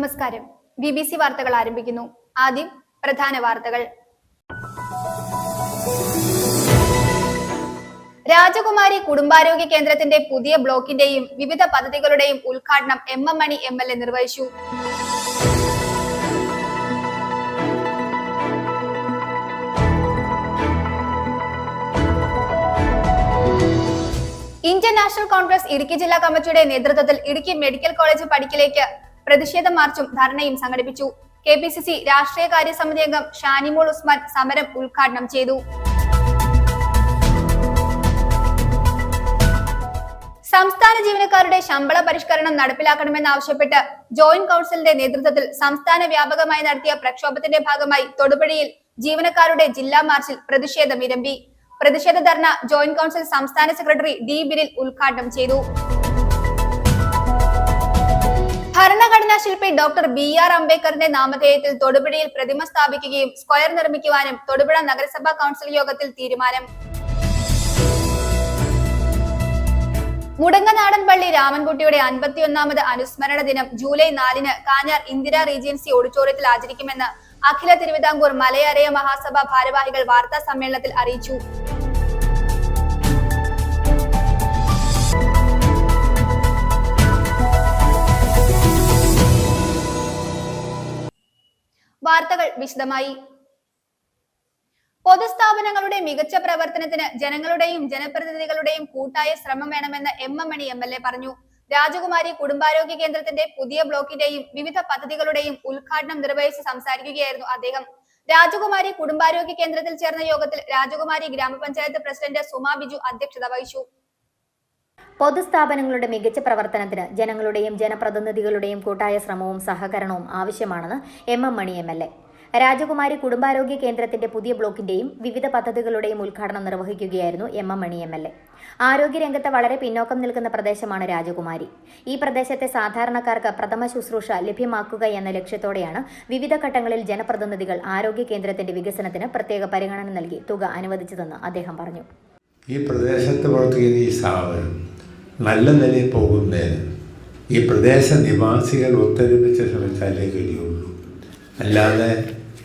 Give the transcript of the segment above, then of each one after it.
നമസ്കാരം. BBC വാർത്തകൾ ആരംഭിക്കുന്നു. ആദ്യം പ്രധാന വാർത്തകൾ. രാജകുമാരി കുടുംബാരോഗ്യ കേന്ദ്രത്തിന്റെ പുതിയ ബ്ലോക്കിന്റെയും വിവിധ പദ്ധതികളുടെയും ഉദ്ഘാടനം എം മണി MLA നിർവഹിച്ചു. ഇന്ത്യൻ നാഷണൽ കോൺഗ്രസ് ഇടുക്കി ജില്ലാ കമ്മിറ്റിയുടെ നേതൃത്വത്തിൽ ഇടുക്കി മെഡിക്കൽ കോളേജ് പടിക്കലേക്ക് പ്രതിഷേധ മാർച്ചും ധർണയും സംഘടിപ്പിച്ചു. KPCC രാഷ്ട്രീയകാര്യ സമിതി അംഗം ഷാനിമോൾ ഉസ്മാൻ സമരം ഉദ്ഘാടനം ചെയ്തു. സംസ്ഥാന ജീവനക്കാരുടെ ശമ്പള പരിഷ്കരണം നടപ്പിലാക്കണമെന്നാവശ്യപ്പെട്ട് ജോയിന്റ് കൗൺസിലിന്റെ നേതൃത്വത്തിൽ സംസ്ഥാന വ്യാപകമായി നടത്തിയ പ്രക്ഷോഭത്തിന്റെ ഭാഗമായി തൊടുപുഴയിൽ ജീവനക്കാരുടെ ജില്ലാ മാർച്ചിൽ പ്രതിഷേധമിരമ്പി. പ്രതിഷേധ ധർണ ജോയിന്റ് കൗൺസിൽ സംസ്ഥാന സെക്രട്ടറി D. ബിനിൽ ഉദ്ഘാടനം ചെയ്തു. ഭരണഘടനാ ശില്പി ഡോക്ടർ BR അംബേദ്കറിന്റെ നാമധേയത്തിൽ തൊടുപുഴയിൽ പ്രതിമ സ്ഥാപിക്കുകയും സ്ക്വയർ നിർമ്മിക്കുവാനും തൊടുപുഴ നഗരസഭാ കൗൺസിൽ യോഗത്തിൽ തീരുമാനം. മുടങ്ങനാടൻ പള്ളി രാമൻകുട്ടിയുടെ 51ാമത് അനുസ്മരണ ദിനം ജൂലൈ 4-ന് കാഞ്ഞാർ ഇന്ദിര റീജൻസി ഓഡിറ്റോറിയത്തിൽ ആചരിക്കുമെന്ന് അഖില തിരുവിതാംകൂർ മലയരയ മഹാസഭ ഭാരവാഹികൾ വാർത്താ സമ്മേളനത്തിൽ അറിയിച്ചു. വാർത്തകൾ വിശദമായി. പൊതുസ്ഥാപനങ്ങളുടെ മികച്ച പ്രവർത്തനത്തിന് ജനങ്ങളുടെയും ജനപ്രതിനിധികളുടെയും കൂട്ടായ ശ്രമം വേണമെന്ന് എം മണി MLA പറഞ്ഞു. രാജകുമാരി കുടുംബാരോഗ്യ കേന്ദ്രത്തിന്റെ പുതിയ ബ്ലോക്കിന്റെയും വിവിധ പദ്ധതികളുടെയും ഉദ്ഘാടനം നിർവഹിച്ച് സംസാരിക്കുകയായിരുന്നു അദ്ദേഹം. രാജകുമാരി കുടുംബാരോഗ്യ കേന്ദ്രത്തിൽ ചേർന്ന യോഗത്തിൽ രാജകുമാരി ഗ്രാമപഞ്ചായത്ത് പ്രസിഡന്റ് സുമാ ബിജു അധ്യക്ഷത വഹിച്ചു. പൊതുസ്ഥാപനങ്ങളുടെ മികച്ച പ്രവർത്തനത്തിന് ജനങ്ങളുടെയും ജനപ്രതിനിധികളുടെയും കൂട്ടായ ശ്രമവും സഹകരണവും ആവശ്യമാണെന്ന് എം മണി MLA. രാജകുമാരി കുടുംബാരോഗ്യ കേന്ദ്രത്തിന്റെ പുതിയ ബ്ലോക്കിന്റെയും വിവിധ പദ്ധതികളുടെയും ഉദ്ഘാടനം നിർവഹിക്കുകയായിരുന്നു എം മണി MLA. ആരോഗ്യരംഗത്ത് വളരെ പിന്നോക്കം നിൽക്കുന്ന പ്രദേശമാണ് രാജകുമാരി. ഈ പ്രദേശത്തെ സാധാരണക്കാർക്ക് പ്രഥമ ശുശ്രൂഷ ലഭ്യമാക്കുക എന്ന ലക്ഷ്യത്തോടെയാണ് വിവിധ ഘട്ടങ്ങളിൽ ജനപ്രതിനിധികൾ ആരോഗ്യ കേന്ദ്രത്തിന്റെ വികസനത്തിന് പ്രത്യേക പരിഗണന നൽകി തുക അനുവദിച്ചതെന്ന് അദ്ദേഹം പറഞ്ഞു. ഈ പ്രദേശത്ത് പ്രവർത്തിക്കുന്ന ഈ സ്ഥാപനം നല്ല നിലയിൽ പോകുന്നതിന് ഈ പ്രദേശ നിവാസികൾ ഒത്തൊരുമിച്ച് ശ്രമിച്ചാലേ കഴിയുള്ളൂ. അല്ലാതെ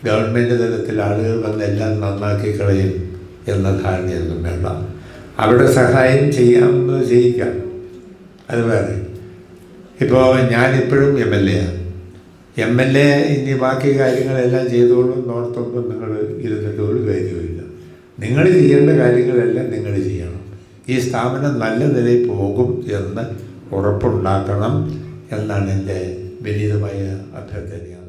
ഗവൺമെൻറ് തലത്തിൽ ആളുകൾ വന്നെല്ലാം നന്നാക്കി കളയും എന്ന ധാരണയൊന്നും വേണ്ട. അവരുടെ സഹായം ചെയ്യാമെന്ന് ചെയ്യിക്കാം, അത് വേറെ. ഇപ്പോൾ ഞാനിപ്പോഴും MLA ആണ്. MLA ഇനി ബാക്കി കാര്യങ്ങളെല്ലാം ചെയ്തോളും നോർത്തൊന്നും നിങ്ങൾ ഇരുന്നിട്ട് ഒരു കാര്യമില്ല. നിങ്ങൾ ചെയ്യേണ്ട കാര്യങ്ങളെല്ലാം നിങ്ങൾ ചെയ്യണം. ഈ സ്ഥാപനം നല്ല നിലയിൽ പോകും എന്ന് ഉറപ്പുണ്ടാക്കണം എന്നാണ് എൻ്റെ വിനീതമായ അഭ്യർത്ഥനയാണ്.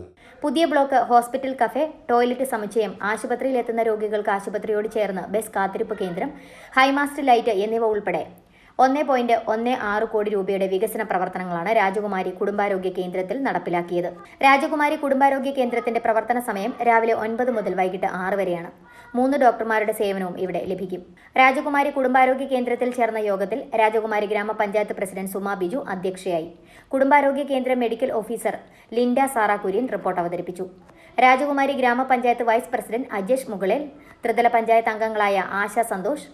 പുതിയ ബ്ലോക്ക് ഹോസ്പിറ്റൽ കഫേ, ടോയ്ലറ്റ് സമുച്ചയം, ആശുപത്രിയിൽ എത്തുന്ന രോഗികൾക്ക് ആശുപത്രിയോട് ചേർന്ന് ബസ് കാത്തിരിപ്പ് കേന്ദ്രം, ഹൈമാസ്റ്റ് ലൈറ്റ് എന്നിവ ഉൾപ്പെടെ 1.16 കോടി രൂപയുടെ വികസന പ്രവർത്തനങ്ങളാണ് രാജകുമാരി കുടുംബാരോഗ്യ കേന്ദ്രത്തിൽ നടപ്പിലാക്കിയത്. രാജകുമാരി കുടുംബാരോഗ്യ കേന്ദ്രത്തിന്റെ പ്രവർത്തന സമയം രാവിലെ 9 മുതൽ വൈകിട്ട് 6 വരെയാണ്. 3 ഡോക്ടർമാരുടെ സേവനവും ഇവിടെ ലഭിക്കും. രാജകുമാരി കുടുംബാരോഗ്യ കേന്ദ്രത്തിൽ ചേർന്ന യോഗത്തിൽ രാജകുമാരി ഗ്രാമപഞ്ചായത്ത് പ്രസിഡന്റ് സുമാ ബിജു അധ്യക്ഷയായി. കുടുംബാരോഗ്യ കേന്ദ്ര medical officer Linda Sara Kurian report അവതരിപ്പിച്ചു. രാജകുമാരി ഗ്രാമപഞ്ചായത്ത് വൈസ് പ്രസിഡന്റ് അജേഷ് മുകളേൽ, ത്രിതല പഞ്ചായത്ത് അംഗങ്ങളായ ആശ Santhosh,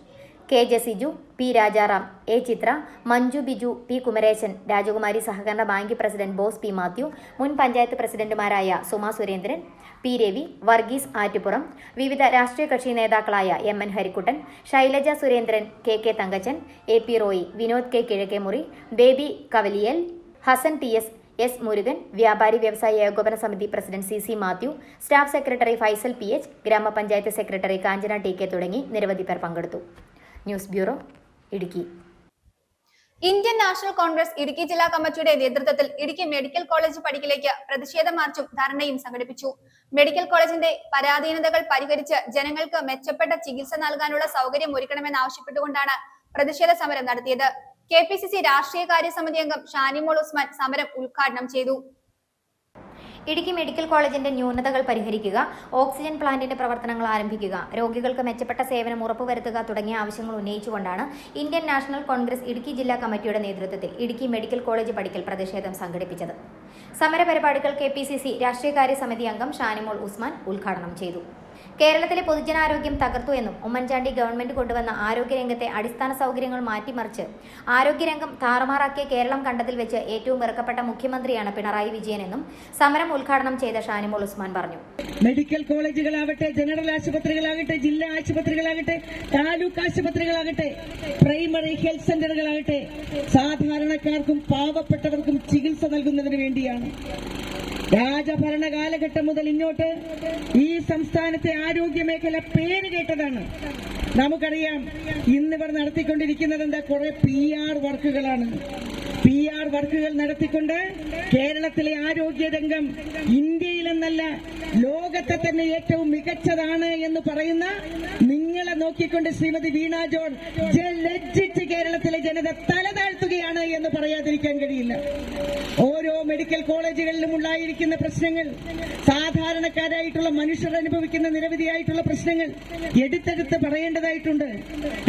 K. ജെസിജു, P. Rajaram, A. Chithra, Manju Biju, P. Kumaresan, രാജകുമാരി സഹകരണ bank president boss P. Mathew, മുൻ പഞ്ചായത്ത് പ്രസിഡന്റുമാരായ സുമാ സുരേന്ദ്രൻ, P. രവി, വർഗീസ് ആറ്റുപുറം, വിവിധ രാഷ്ട്രീയ കക്ഷി നേതാക്കളായ MN Harikuttan, Shailaja Surendran, KK Thankachan, AP Roy, Vinod K. Kizhakkemuri, Baby Kavaliyal, Hasan TS, S. Murugan, വ്യാപാരി വ്യവസായ ഏകോപന സമിതി president CC Mathew, staff secretary Faisal PH, ഗ്രാമപഞ്ചായത്ത് സെക്രട്ടറി കാഞ്ചന TK തുടങ്ങി നിരവധി പേർ പങ്കെടുത്തു. News bureau, Idukki. Indian National Congress Idukki ജില്ലാ കമ്മിറ്റിയുടെ നേതൃത്വത്തിൽ ഇടുക്കി മെഡിക്കൽ കോളേജ് പടിക്കലേക്ക് പ്രതിഷേധ മാർച്ചും ധർണയും സംഘടിപ്പിച്ചു. മെഡിക്കൽ കോളേജിന്റെ പരാധീനതകൾ പരിഹരിച്ച് ജനങ്ങൾക്ക് മെച്ചപ്പെട്ട ചികിത്സ നൽകാനുള്ള സൗകര്യം ഒരുക്കണമെന്നാവശ്യപ്പെട്ടുകൊണ്ടാണ് പ്രതിഷേധ സമരം നടത്തിയത്. KPCC രാഷ്ട്രീയകാര്യ സമിതി അംഗം ഷാനിമോൾ ഉസ്മാൻ സമരം ഉദ്ഘാടനം ചെയ്തു. ഇടുക്കി മെഡിക്കൽ കോളേജിന്റെ ന്യൂനതകൾ പരിഹരിക്കുക, ഓക്സിജൻ പ്ലാന്റിന്റെ പ്രവർത്തനങ്ങൾ ആരംഭിക്കുക, രോഗികൾക്ക് മെച്ചപ്പെട്ട സേവനം ഉറപ്പുവരുത്തുക തുടങ്ങിയ ആവശ്യങ്ങൾ ഉന്നയിച്ചുകൊണ്ടാണ് ഇന്ത്യൻ നാഷണൽ കോൺഗ്രസ് ഇടുക്കി ജില്ലാ കമ്മിറ്റിയുടെ നേതൃത്വത്തിൽ ഇടുക്കി മെഡിക്കൽ കോളേജ് പടിക്കൽ പ്രതിഷേധം സംഘടിപ്പിച്ചത്. സമരപരിപാടികൾ KPCC രാഷ്ട്രീയകാര്യ സമിതി അംഗം ഷാനിമോൾ ഉസ്മാൻ ഉദ്ഘാടനം ചെയ്തു. കേരളത്തിലെ പൊതുജനാരോഗ്യം തകർത്തു എന്നും ഉമ്മൻചാണ്ടി ഗവൺമെന്റ് കൊണ്ടുവന്ന ആരോഗ്യരംഗത്തെ അടിസ്ഥാന സൗകര്യങ്ങൾ മാറ്റിമറിച്ച് ആരോഗ്യരംഗം താറുമാറാക്കിയ കേരളം കണ്ടതിൽ വെച്ച് ഏറ്റവും വെറുക്കപ്പെട്ട മുഖ്യമന്ത്രിയാണ് പിണറായി വിജയനെന്നും സമരം ഉദ്ഘാടനം ചെയ്ത ഷാനിമോൾ ഉസ്മാൻ പറഞ്ഞു. മെഡിക്കൽ കോളേജുകളാകട്ടെ, ജനറൽ ആശുപത്രികളാകട്ടെ, ജില്ലാ ആശുപത്രികളാകട്ടെ, താലൂക്ക് ആശുപത്രികളാകട്ടെ, പ്രൈമറി ഹെൽത്ത് സെന്ററുകളാകട്ടെ, സാധാരണക്കാർക്കും പാവപ്പെട്ടവർക്കും ചികിത്സ നൽകുന്നതിന് വേണ്ടിയാണ്. രാജഭരണ കാലഘട്ടം മുതൽ ഇങ്ങോട്ട് ഈ സംസ്ഥാനത്തെ ആരോഗ്യ മേഖല പേര് കേട്ടതാണ്. നമുക്കറിയാം, ഇന്നിവർ നടത്തിക്കൊണ്ടിരിക്കുന്നത് എന്താ? കുറെ PR വർക്കുകളാണ്. PR വർക്കുകൾ നടത്തിക്കൊണ്ട് കേരളത്തിലെ ആരോഗ്യ രംഗം ഇന്ത്യയിലെന്നല്ല ലോകത്തെ തന്നെ ഏറ്റവും മികച്ചതാണ് എന്ന് പറയുന്ന നിങ്ങളെ നോക്കിക്കൊണ്ട് ശ്രീമതി വീണ ജോർജ് ലജ്ജിച്ച് കേരളത്തിലെ ജനത തലതാഴ്ത്തുകയാണ് എന്ന് പറയാതിരിക്കാൻ കഴിയില്ല. ഓരോ മെഡിക്കൽ കോളേജുകളിലും ഉണ്ടായിരിക്കുന്ന പ്രശ്നങ്ങൾ, സാധാരണക്കാരായിട്ടുള്ള മനുഷ്യർ അനുഭവിക്കുന്ന നിരവധിയായിട്ടുള്ള പ്രശ്നങ്ങൾ എടുത്തെടുത്ത് പറയേണ്ടതായിട്ടുണ്ട്.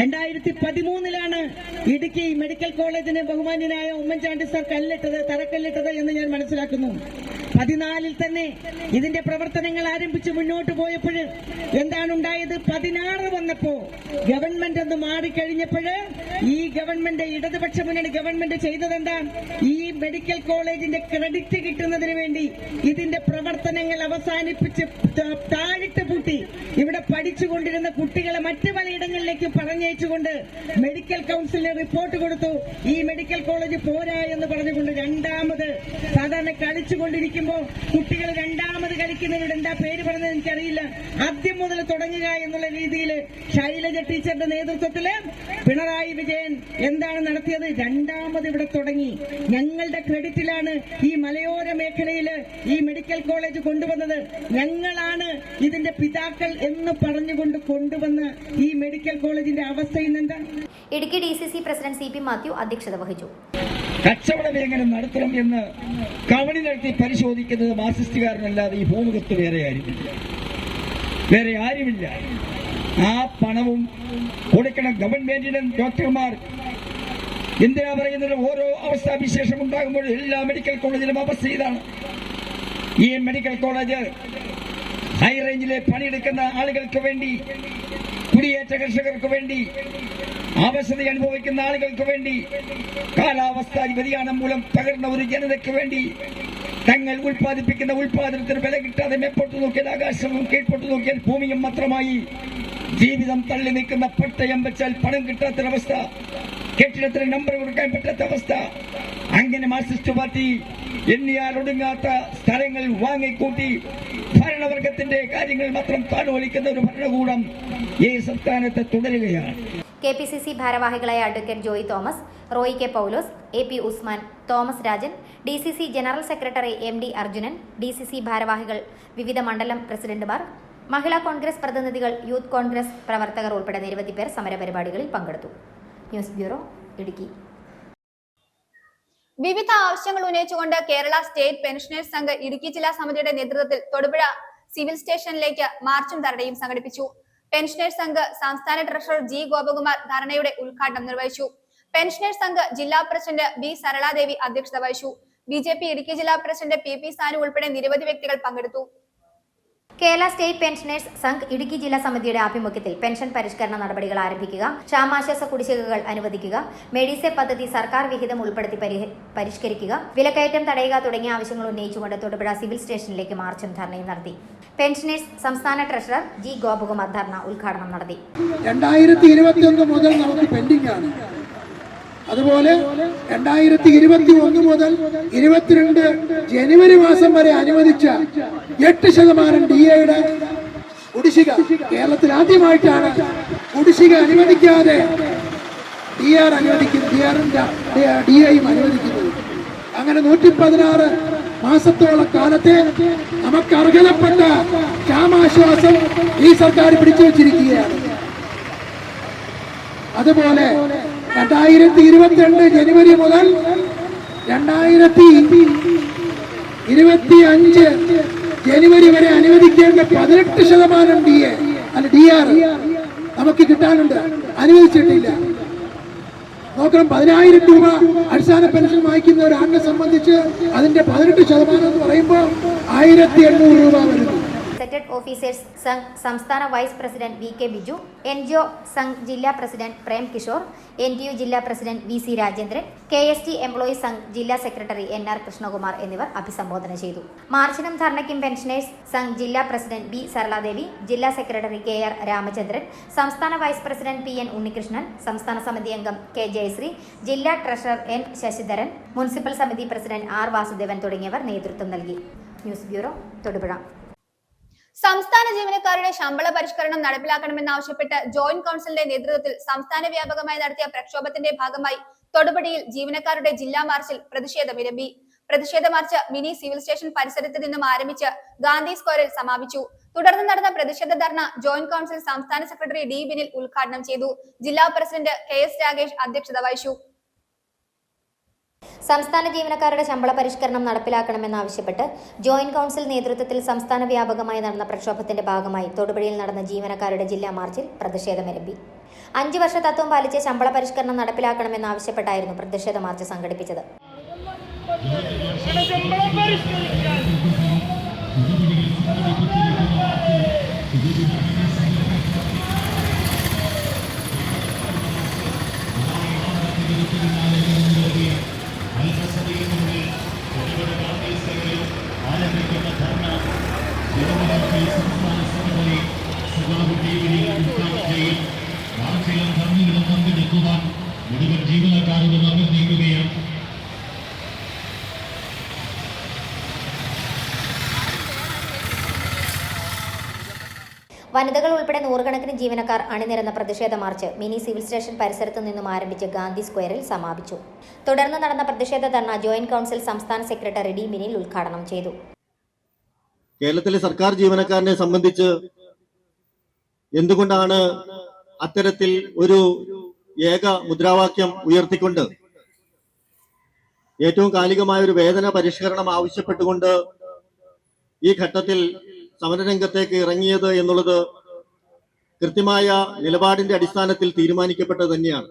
2013 ഇടുക്കി മെഡിക്കൽ കോളേജിന് ബഹുമാന്യനായ ഉമ്മൻചാണ്ടി സർ തറക്കല്ലിട്ടത് എന്ന് ഞാൻ മനസ്സിലാക്കുന്നു. 14 തന്നെ ഇതിന്റെ പ്രവർത്തനങ്ങൾ ആരംഭിച്ച് മുന്നോട്ട് പോയപ്പോൾ എന്താണ് ഉണ്ടായത്? 16 വന്നപ്പോ ഗവൺമെന്റ് ഒന്ന് മാറിക്കഴിഞ്ഞപ്പോൾ ഈ ഗവൺമെന്റ്, ഇടതുപക്ഷ മുന്നണി ഗവൺമെന്റ് ചെയ്തതെന്താ? ഈ മെഡിക്കൽ കോളേജിന്റെ ക്രെഡിറ്റ് കിട്ടുന്നതിന് വേണ്ടി ഇതിന്റെ പ്രവർത്തനങ്ങൾ അവസാനിപ്പിച്ച് താഴിട്ട് പൂട്ടി ഇവിടെ പഠിച്ചുകൊണ്ടിരുന്ന കുട്ടികളെ മറ്റു പലയിടങ്ങളിലേക്ക് പറഞ്ഞയച്ചുകൊണ്ട് മെഡിക്കൽ കൗൺസിലിന് റിപ്പോർട്ട് കൊടുത്തു. ഈ മെഡിക്കൽ കോളേജ് പോരാ എന്ന് പറഞ്ഞുകൊണ്ട് രണ്ടാമത്, സാധാരണ കളിച്ചുകൊണ്ടിരിക്കുമ്പോൾ കുട്ടികൾ രണ്ടാമത് കളിക്കുന്നവരുടെ എന്താ പേര് പറഞ്ഞത് എനിക്കറിയില്ല, ആദ്യം മുതൽ തുടങ്ങുക എന്നുള്ള രീതിയിൽ ശൈലജ ടീച്ചറുടെ നേതൃത്വത്തിൽ പിണറായി വിജയൻ എന്താണ് നടത്തിയത്? രണ്ടാമത് ഇവിടെ തുടങ്ങി. ഞങ്ങളുടെ ക്രെഡിറ്റിലാണ് ഈ മലയോര മേഖലയിൽ ഈ മെഡിക്കൽ കോളേജ് കൊണ്ടുവന്നത്, ഞങ്ങളാണ് ഇതിന്റെ പിതാക്കൾ എന്ന് പറഞ്ഞുകൊണ്ട് കൊണ്ടുവന്ന ഈ മെഡിക്കൽ കോളേജിന്റെ അവസ്ഥ ഇന്നെന്താ? Idukki DCC president CP Mathew അധ്യക്ഷത വഹിച്ചു. കച്ചവടം എങ്ങനെ നടത്തണം എന്ന് കവണി നടത്തി പരിശോധിക്കുന്നത് മാർക്സിസ്റ്റുകാരനല്ലാതെ ഈ ഭൂമുഖത്ത് വേറെ ആരുമില്ല. ആ പണവും കൊടുക്കണം ഗവൺമെന്റിന്. ഡോക്ടർമാർ എന്തിനാ പറയുന്നത്? ഓരോ അവസ്ഥാവിശേഷം ഉണ്ടാകുമ്പോൾ എല്ലാ മെഡിക്കൽ കോളേജിലും അവസ്ഥ ഇതാണ്. ഈ മെഡിക്കൽ കോളേജ് ഹൈ റേഞ്ചിലെ പണിയെടുക്കുന്ന ആളുകൾക്ക് വേണ്ടി, കുടിയേറ്റ കർഷകർക്ക് വേണ്ടി, അവശത അനുഭവിക്കുന്ന ആളുകൾക്ക് വേണ്ടി, കാലാവസ്ഥാ വ്യതിയാനം മൂലം തകർന്ന ഒരു ജനതയ്ക്ക് വേണ്ടി, തങ്ങൾ ഉൽപ്പാദിപ്പിക്കുന്ന ഉൽപ്പാദനത്തിന് വില കിട്ടാതെ മേപ്പോട്ട് നോക്കിയാൽ ആകാശവും കീഴ്പോട്ട് നോക്കിയാൽ ഭൂമിയും മാത്രമായി ജീവിതം തള്ളി നിൽക്കുന്ന പട്ടയം വെച്ചാൽ പണം കിട്ടാത്തൊരവസ്ഥ, കെട്ടിടത്തിന് നമ്പർ കൊടുക്കാൻ പറ്റാത്ത അവസ്ഥ. അങ്ങനെ മാർക്സിസ്റ്റ് പാർട്ടി എണ്ണിയാൽ ഒടുങ്ങാത്ത സ്ഥലങ്ങൾ വാങ്ങിക്കൂട്ടി ഭരണവർഗത്തിന്റെ കാര്യങ്ങൾ മാത്രം താലോലിക്കുന്ന ഒരു ഭരണകൂടം ഈ സംസ്ഥാനത്ത് തുടരുകയാണ്. KPCC ഭാരവാഹികളായ advocate Joy Thomas, Roy K Paulose, AP Usman, Thomas Rajan, DCC general secretary MD Arjunan, DCC ഭാരവാഹികൾ, വിവിധ മണ്ഡലം പ്രസിഡന്റുമാർ, മഹിളാ കോൺഗ്രസ് പ്രതിനിധികൾ, യൂത്ത് കോൺഗ്രസ് പ്രവർത്തകർ ഉൾപ്പെടെ നിരവധി പേർ സമരപരിപാടികളിൽ പങ്കെടുത്തു. News bureau, Idukki. വിവിധ ആവശ്യങ്ങൾ ഉന്നയിച്ചുകൊണ്ട് കേരള സ്റ്റേറ്റ് പെൻഷനേഴ്സ് സംഘ് ഇടുക്കി ജില്ലാ സമിതിയുടെ നേതൃത്വത്തിൽ തൊടുപുഴ സിവിൽ സ്റ്റേഷനിലേക്ക് മാർച്ചും ധർണയും സംഘടിപ്പിച്ചു. പെൻഷനേഴ്സ് സംഘ് സംസ്ഥാന ട്രഷറർ G ഗോപകുമാർ ധർണയുടെ ഉദ്ഘാടനം നിർവഹിച്ചു. പെൻഷനേഴ്സ് സംഘ് ജില്ലാ പ്രസിഡന്റ് B സരളാദേവി അധ്യക്ഷത വഹിച്ചു. BJP ഇടുക്കി ജില്ലാ പ്രസിഡന്റ് PP സാനു ഉൾപ്പെടെ നിരവധി വ്യക്തികൾ പങ്കെടുത്തു. കേരള സ്റ്റേറ്റ് പെൻഷനേഴ്സ് സംഘ് ഇടുക്കി ജില്ലാ സമിതിയുടെ ആഭിമുഖ്യത്തിൽ പെൻഷൻ പരിഷ്കരണ നടപടികൾ ആരംഭിക്കുക, ക്ഷാമാശ്വാസ കുടിശ്ശികകൾ അനുവദിക്കുക, മെഡിസെ പദ്ധതി സർക്കാർ വിഹിതം ഉൾപ്പെടുത്തി പരിഷ്കരിക്കുക, വിലക്കയറ്റം തടയുക തുടങ്ങിയ ആവശ്യങ്ങൾ ഉന്നയിച്ചുകൊണ്ട് തൊടുപുഴ സിവിൽ സ്റ്റേഷനിലേക്ക് മാർച്ചും ധർണയും നടത്തി. പെൻഷനേഴ്സ് സംസ്ഥാന ട്രഷറർ G ഗോപകുമാർ ധർണ ഉദ്ഘാടനം നടത്തി. 2021 മുതൽ നമുക്ക് പെൻഡിംഗ് ആണ്. അതുപോലെ 2021 മുതൽ 22 ജനുവരി മാസം വരെ അനുവദിച്ച 8% DAയുടെ കുടിശ്ശിക കേരളത്തിൽ ആദ്യമായിട്ടാണ് കുടിശ്ശിക അനുവദിക്കാതെ DAയും അനുവദിക്കുന്നത്. അങ്ങനെ 116 മാസത്തോളം കാലത്തെ നമുക്ക് അർഹതപ്പെട്ട ക്ഷാമാശ്വാസം ഈ സർക്കാർ പിടിച്ചു വച്ചിരിക്കുകയാണ്. അതുപോലെ 2022 ജനുവരി മുതൽ 2025 ജനുവരി വരെ അനുവദിക്കേണ്ട 18% DAR നമുക്ക് കിട്ടാനുണ്ട്, അനുവദിച്ചിട്ടില്ല. നോക്കണം, 10,000 രൂപ അടിസ്ഥാന പെൻഷൻ വാങ്ങിക്കുന്ന ഒരാളിനെ സംബന്ധിച്ച് അതിന്റെ 18% എന്ന് പറയുമ്പോൾ 1,800 രൂപ വരുന്നു. ഓഫീസേഴ്സ് സംഘ് സംസ്ഥാന vice president V K Biju, NGO Sangh ജില്ലാ പ്രസിഡന്റ് പ്രേം കിഷോർ, NTU ജില്ലാ president VC Rajendran, KST employees Sangh ജില്ലാ സെക്രട്ടറി NR കൃഷ്ണകുമാർ എന്നിവർ അഭിസംബോധന ചെയ്തു. മാർച്ചിനും ധർണയ്ക്കും പെൻഷനേഴ്സ് സംഘ് ജില്ലാ പ്രസിഡന്റ് B സരളാദേവി, ജില്ലാ സെക്രട്ടറി KR രാമചന്ദ്രൻ, സംസ്ഥാന വൈസ് പ്രസിഡന്റ് PN ഉണ്ണികൃഷ്ണൻ, സംസ്ഥാന സമിതി അംഗം K ജയശ്രീ, ജില്ലാ ട്രഷറർ N ശശിധരൻ, മുനിസിപ്പൽ സമിതി പ്രസിഡന്റ് R വാസുദേവൻ തുടങ്ങിയവർ നേതൃത്വം നൽകി. News bureau, Thodupuzha. സംസ്ഥാന ജീവനക്കാരുടെ ശമ്പള പരിഷ്കരണം നടപ്പിലാക്കണമെന്നാവശ്യപ്പെട്ട് ജോയിന്റ് കൌൺസിലിന്റെ നേതൃത്വത്തിൽ സംസ്ഥാന വ്യാപകമായി നടത്തിയ പ്രക്ഷോഭത്തിന്റെ ഭാഗമായി തൊടുപുഴയിൽ ജീവനക്കാരുടെ ജില്ലാ മാർച്ചിൽ പ്രതിഷേധമിരമ്പി. പ്രതിഷേധ മാർച്ച് മിനി സിവിൽ സ്റ്റേഷൻ പരിസരത്ത് നിന്നും ആരംഭിച്ച് ഗാന്ധി സ്ക്വയറിൽ സമാപിച്ചു. തുടർന്ന് നടന്ന പ്രതിഷേധ ധർണ ജോയിന്റ് കൌൺസിൽ സംസ്ഥാന സെക്രട്ടറി D ബിനിൽ ഉദ്ഘാടനം ചെയ്തു. ജില്ലാ പ്രസിഡന്റ് KS രാകേഷ് അധ്യക്ഷത വഹിച്ചു. സംസ്ഥാന ജീവനക്കാരുടെ ശമ്പള പരിഷ്കരണം നടപ്പിലാക്കണമെന്നാവശ്യപ്പെട്ട് ജോയിന്റ് കൌൺസിൽ നേതൃത്വത്തിൽ സംസ്ഥാന വ്യാപകമായി നടന്ന പ്രക്ഷോഭത്തിന്റെ ഭാഗമായി തൊടുപുഴയിൽ നടന്ന ജീവനക്കാരുടെ ജില്ലാ മാർച്ചിൽ പ്രതിഷേധമിരമ്പി. 5 വർഷ തത്വം പാലിച്ച് ശമ്പള പരിഷ്കരണം നടപ്പിലാക്കണമെന്നാവശ്യപ്പെട്ടായിരുന്നു പ്രതിഷേധ മാർച്ച് സംഘടിപ്പിച്ചത്. ജീവനക്കാരോട് നിർബന്ധിക്കുകയാണ്. വനിതകൾ ഉൾപ്പെടെ നൂറുകണക്കിന് ജീവനക്കാർ അണിനിരന്ന പ്രതിഷേധ മാർച്ച് മിനി സിവിൽ സ്റ്റേഷൻ പരിസരത്തു നിന്നും ആരംഭിച്ച് ഗാന്ധി സ്ക്വയറിൽ സമാപിച്ചു. തുടർന്ന് നടന്ന പ്രതിഷേധ ധർണ ജോയിന്റ് കൌൺസിൽ സംസ്ഥാന സെക്രട്ടറി D ബിനിൽ ഉദ്ഘാടനം ചെയ്തു. കേരളത്തിലെ സർക്കാർ ജീവനക്കാരനെ സംബന്ധിച്ച് എന്തുകൊണ്ടാണ് അത്തരത്തിൽ ഒരു ഏക മുദ്രാവാക്യം ഉയർത്തിക്കൊണ്ട് ഏറ്റവും കാലികമായ ഒരു വേതന പരിഷ്കരണം ആവശ്യപ്പെട്ടുകൊണ്ട് ഈ ഘട്ടത്തിൽ സമരരംഗത്തേക്ക് ഇറങ്ങിയത് എന്നുള്ളത് കൃത്യമായ നിലപാടിന്റെ അടിസ്ഥാനത്തിൽ തീരുമാനിക്കപ്പെട്ടത് തന്നെയാണ്.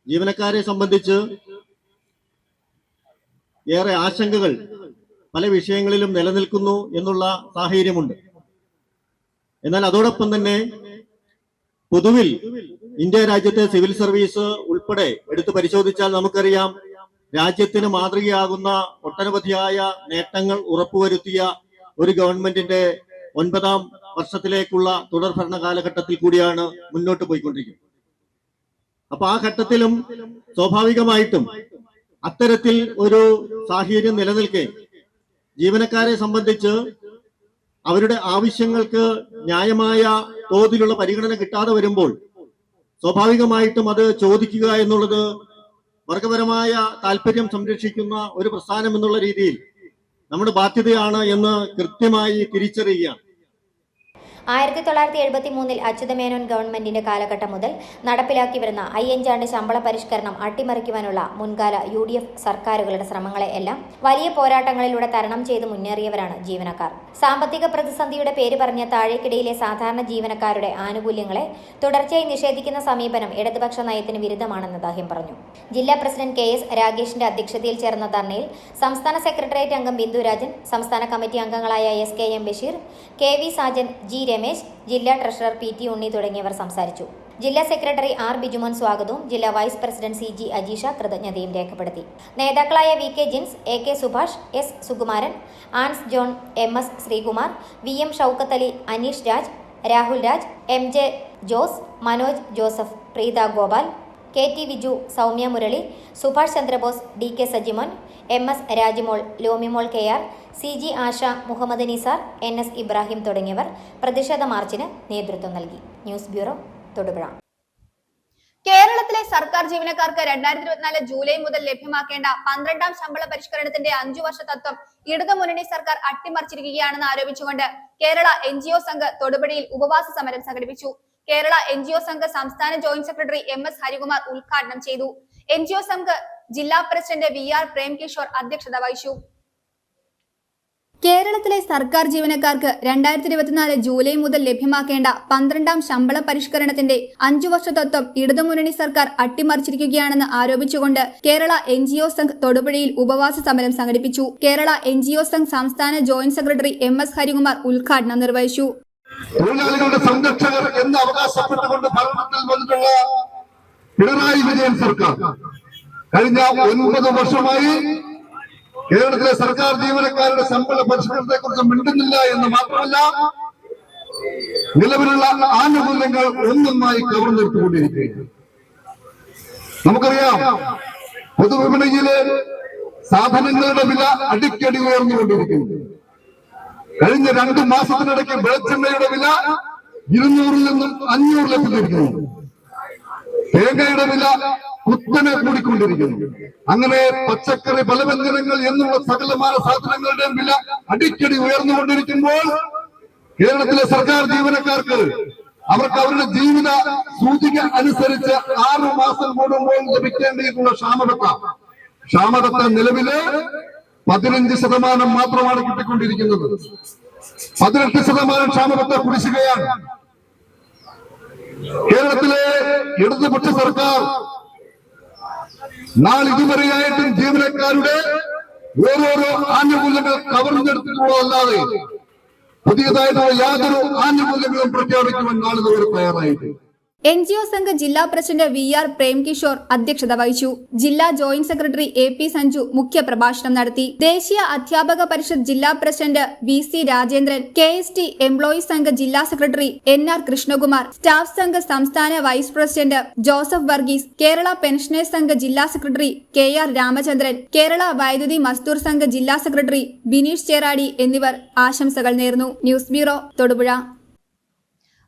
ജീവനക്കാരെ സംബന്ധിച്ച് ഏറെ ആശങ്കകൾ പല വിഷയങ്ങളിലും നിലനിൽക്കുന്നു എന്നുള്ള സാഹചര്യമുണ്ട്. എന്നാൽ അതോടൊപ്പം തന്നെ പൊതുവിൽ ഇന്ത്യ രാജ്യത്തെ സിവിൽ സർവീസ് ഉൾപ്പെടെ എടുത്തു പരിശോധിച്ചാൽ നമുക്കറിയാം, രാജ്യത്തിന് മാതൃകയാകുന്ന ഒട്ടനവധിയായ നേട്ടങ്ങൾ ഉറപ്പുവരുത്തിയ ഒരു ഗവൺമെന്റിന്റെ 9ാം വർഷത്തിലേക്കുള്ള തുടർ ഭരണ കാലഘട്ടത്തിൽ കൂടിയാണ് മുന്നോട്ട് പോയിക്കൊണ്ടിരിക്കുന്നത്. അപ്പൊ ആ ഘട്ടത്തിലും സ്വാഭാവികമായിട്ടും അത്തരത്തിൽ ഒരു സാഹചര്യം നിലനിൽക്കെ ജീവനക്കാരെ സംബന്ധിച്ച് അവരുടെ ആവശ്യങ്ങൾക്ക് ന്യായമായ തോതിലുള്ള പരിഗണന കിട്ടാതെ വരുമ്പോൾ സ്വാഭാവികമായിട്ടും അത് ചോദിക്കുക എന്നുള്ളത് വർഗപരമായ താല്പര്യം സംരക്ഷിക്കുന്ന ഒരു പ്രസ്ഥാനം എന്നുള്ള രീതിയിൽ നമ്മുടെ ബാധ്യതയാണ് എന്ന് കൃത്യമായി തിരിച്ചറിയുകയാണ്. 1973 അച്യുതമേനോൻ ഗവൺമെന്റിന്റെ കാലഘട്ടം മുതൽ നടപ്പിലാക്കി വരുന്ന അയ്യഞ്ചാണ്ട് ശമ്പള പരിഷ്കരണം അട്ടിമറിക്കുവാനുള്ള മുൻകാല UDF സർക്കാരുകളുടെ ശ്രമങ്ങളെ എല്ലാം വലിയ പോരാട്ടങ്ങളിലൂടെ തരണം ചെയ്ത് മുന്നേറിയവരാണ് ജീവനക്കാർ. സാമ്പത്തിക പ്രതിസന്ധിയുടെ പേര് പറഞ്ഞ താഴേക്കിടയിലെ സാധാരണ ജീവനക്കാരുടെ ആനുകൂല്യങ്ങളെ തുടർച്ചയായി നിഷേധിക്കുന്ന സമീപനം ഇടതുപക്ഷ നയത്തിന് വിരുദ്ധമാണെന്ന് അദ്ദേഹം പറഞ്ഞു. ജില്ലാ പ്രസിഡന്റ് KS രാകേഷിന്റെ അധ്യക്ഷതയിൽ ചേർന്ന ധർണയിൽ സംസ്ഥാന സെക്രട്ടേറിയറ്റ് അംഗം ബിന്ദു രാജൻ, സംസ്ഥാന കമ്മിറ്റി അംഗങ്ങളായ SKM Basheer, KV Sajan, G Ramesh, ജില്ലാ ട്രഷറർ PT ഉണ്ണി തുടങ്ങിയവർ സംസാരിച്ചു. ജില്ലാ സെക്രട്ടറി R ബിജുമോൻ സ്വാഗതവും ജില്ലാ വൈസ് പ്രസിഡന്റ് CG അജീഷ കൃതജ്ഞതയും രേഖപ്പെടുത്തി. നേതാക്കളായ VK Jins, AK Subhash, S Sukumaran, Ans John, MS Sreekumar, VM Shoukath Ali, Aneesh Raj, Rahul Raj, MJ Jose, Manoj Joseph, Preetha Gopal, KT Viju, Soumya Murali, Subhash Chandrabose, DK Sajimon, MS Rajimol, Lomimol KR, CG Asha, Muhammad Nisar, NS Ibrahim തുടങ്ങിയവർ പ്രതിഷേധ മാർച്ചിന് നേതൃത്വം നൽകി. News bureau, Thodupuzha. കേരളത്തിലെ സർക്കാർ ജീവനക്കാർക്ക് 2024 ജൂലൈ മുതൽ ലഭ്യമാക്കേണ്ട 12ാം ശമ്പള പരിഷ്കരണത്തിന്റെ 5 വർഷ തത്വം ഇടതുമുന്നണി സർക്കാർ അട്ടിമറിച്ചിരിക്കുകയാണെന്ന് ആരോപിച്ചുകൊണ്ട് കേരള NGO സംഘ് തൊടുപുഴയിൽ ഉപവാസ സമരം സംഘടിപ്പിച്ചു. കേരള NGO സംഘ് സംസ്ഥാന ജോയിന്റ് സെക്രട്ടറി MS ഹരികുമാർ ഉദ്ഘാടനം ചെയ്തു. NGO സംഘ് ജില്ലാ പ്രസിഡന്റ് VR പ്രേം കിഷോർ അധ്യക്ഷത വഹിച്ചു. കേരളത്തിലെ സർക്കാർ ജീവനക്കാർക്ക് 2024 ജൂലൈ മുതൽ ലഭ്യമാക്കേണ്ട 12ാം ശമ്പള പരിഷ്കരണത്തിന്റെ 5 വർഷ തത്വം ഇടതുമുന്നണി സർക്കാർ അട്ടിമറിച്ചിരിക്കുകയാണെന്ന് ആരോപിച്ചുകൊണ്ട് കേരള NGO സംഘ് തൊടുപുഴയിൽ ഉപവാസ സമരം സംഘടിപ്പിച്ചു. കേരള NGO സംഘ് സംസ്ഥാന ജോയിന്റ് സെക്രട്ടറി MS ഹരികുമാർ ഉദ്ഘാടനം നിർവഹിച്ചു. തൊഴിലാളികളുടെ സംരക്ഷകർ എന്ന് അവകാശപ്പെട്ടുകൊണ്ട് ഭരണത്തിൽ വന്നിട്ടുള്ള പിണറായി വിജയൻ സർക്കാർ കഴിഞ്ഞ 9 വർഷമായി കേരളത്തിലെ സർക്കാർ ജീവനക്കാരുടെ ശമ്പള പരിഷ്കരണത്തെ കുറിച്ച് മിണ്ടുന്നില്ല എന്ന് മാത്രമല്ല, നിലവിലുള്ള ആനുകൂല്യങ്ങൾ ഒന്നൊന്നായി കവർന്നെടുത്തുകൊണ്ടിരിക്കുകയാണ്. നമുക്കറിയാം, പൊതുവിപണിയിലെ സാധനങ്ങളുടെ വില അടിക്കടി ഉയർന്നുകൊണ്ടിരിക്കുന്നു. കഴിഞ്ഞ 2 മാസത്തിനിടയ്ക്ക് വെളിച്ചെണ്ണയുടെ വില 200 നിന്നും 500 എത്തിയിരിക്കുന്നു. തേങ്ങയുടെ വില കുത്തനെ കൂടിക്കൊണ്ടിരിക്കുന്നു. അങ്ങനെ പച്ചക്കറി, ഫലവ്യഞ്ജനങ്ങൾ എന്നുള്ള സകലമായ സാധനങ്ങളുടെയും വില അടിക്കടി ഉയർന്നുകൊണ്ടിരിക്കുമ്പോൾ കേരളത്തിലെ സർക്കാർ ജീവനക്കാർക്ക് അവർക്ക് അവരുടെ ജീവിത സൂചിക അനുസരിച്ച് 6 മാസം കൂടുമ്പോൾ ലഭിക്കേണ്ടിയിട്ടുള്ള ക്ഷാമബത്ത നിലവില് 15% മാത്രമാണ് കിട്ടിക്കൊണ്ടിരിക്കുന്നത്. 18% ക്ഷാമബത്ത കുടിശ്ശികയാണ്. കേരളത്തിലെ ഇടതുപക്ഷ സർക്കാർ നാളിതുവരെയായിട്ടും ജീവനക്കാരുടെ ഓരോരോ ആനുകൂല്യങ്ങൾ കവർന്നെടുത്തിട്ടുള്ളതല്ലാതെ പുതിയതായിട്ടുള്ള യാതൊരു ആനുകൂല്യങ്ങളും പ്രഖ്യാപിക്കുവാൻ നാളിതുവരെ തയ്യാറായിട്ട്. NGO സംഘ് ജില്ലാ പ്രസിഡന്റ് VR പ്രേംകിഷോർ അധ്യക്ഷത വഹിച്ചു. ജില്ലാ ജോയിന്റ് സെക്രട്ടറി AP സഞ്ജു മുഖ്യപ്രഭാഷണം നടത്തി. ദേശീയ അധ്യാപക പരിഷത്ത് ജില്ലാ president VC Rajendran, KST employees Sangh ജില്ലാ secretary NR Krishnakumar, staff Sangh സംസ്ഥാന vice president Joseph Varghese, Kerala pensioners Sangh ജില്ലാ സെക്രട്ടറി KR രാമചന്ദ്രൻ, കേരള വൈദ്യുതി മസ്ദൂർ സംഘ് ജില്ലാ സെക്രട്ടറി ബിനീഷ് ചേറാടി എന്നിവർ ആശംസകൾ നേർന്നു. News bureau, Thodupuzha.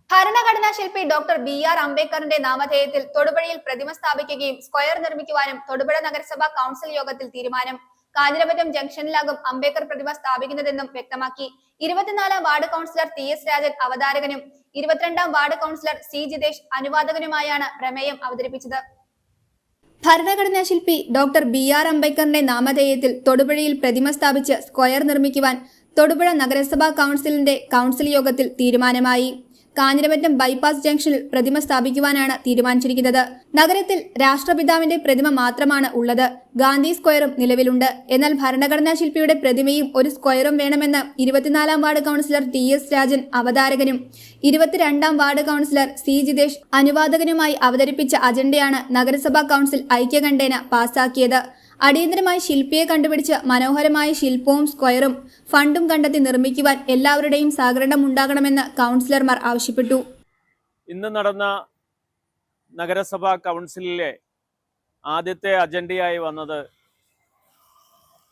ഭരണഘടനാ ശില്പി ഡോക്ടർ BR അംബേദ്കറിന്റെ നാമധേയത്തിൽ തൊടുപുഴയിൽ പ്രതിമ സ്ഥാപിക്കുകയും സ്ക്വയർ നിർമ്മിക്കുവാനും തൊടുപുഴ നഗരസഭാ കൌൺസിൽ യോഗത്തിൽ തീരുമാനം. കാഞ്ഞിരമറ്റം ജംഗ്ഷനിലാകും അംബേദ്കർ പ്രതിമ സ്ഥാപിക്കുന്നതെന്നും വ്യക്തമാക്കി. 24ാം വാർഡ് കൌൺസിലർ TS രാജൻ അവതാരകനും 22ാം വാർഡ് കൌൺസിലർ C ജിതേഷ് അനുവാദകനുമായാണ് പ്രമേയം അവതരിപ്പിച്ചത്. ഭരണഘടനാ ശില്പി ഡോക്ടർ BR അംബേദ്കറിന്റെ നാമധേയത്തിൽ തൊടുപുഴയിൽ പ്രതിമ സ്ഥാപിച്ച് സ്ക്വയർ നിർമ്മിക്കുവാൻ തൊടുപുഴ നഗരസഭാ കൌൺസിലിന്റെ കൌൺസിൽ യോഗത്തിൽ തീരുമാനമായി. കാഞ്ഞിരമറ്റം ബൈപ്പാസ് ജംഗ്ഷനിൽ പ്രതിമ സ്ഥാപിക്കുവാനാണ് തീരുമാനിച്ചിരിക്കുന്നത്. നഗരത്തിൽ രാഷ്ട്രപിതാവിന്റെ പ്രതിമ മാത്രമാണ് ഉള്ളത്. ഗാന്ധി സ്ക്വയറും നിലവിലുണ്ട്. എന്നാൽ ഭരണഘടനാ ശില്പിയുടെ പ്രതിമയും ഒരു സ്ക്വയറും വേണമെന്ന് 24ാം വാർഡ് കൌൺസിലർ TS രാജൻ അവതാരകനും 22ാം വാർഡ് കൌൺസിലർ C ജിതേഷ് അനുവാദകനുമായി അവതരിപ്പിച്ച അജണ്ടയാണ് നഗരസഭാ കൌൺസിൽ ഐക്യകണ്ഠേന പാസാക്കിയത്. അടിയന്തരമായി ശില്പിയെ കണ്ടുപിടിച്ച് മനോഹരമായ ശില്പവും സ്ക്വയറും ഫണ്ടും കണ്ടെത്തി നിർമ്മിക്കുവാൻ എല്ലാവരുടെയും സഹകരണം ഉണ്ടാകണമെന്ന് കൗൺസിലർമാർ ആവശ്യപ്പെട്ടു. ഇന്ന് നടന്ന നഗരസഭാ കൗൺസിലിലെ ആദ്യത്തെ അജണ്ടയായി വന്നത്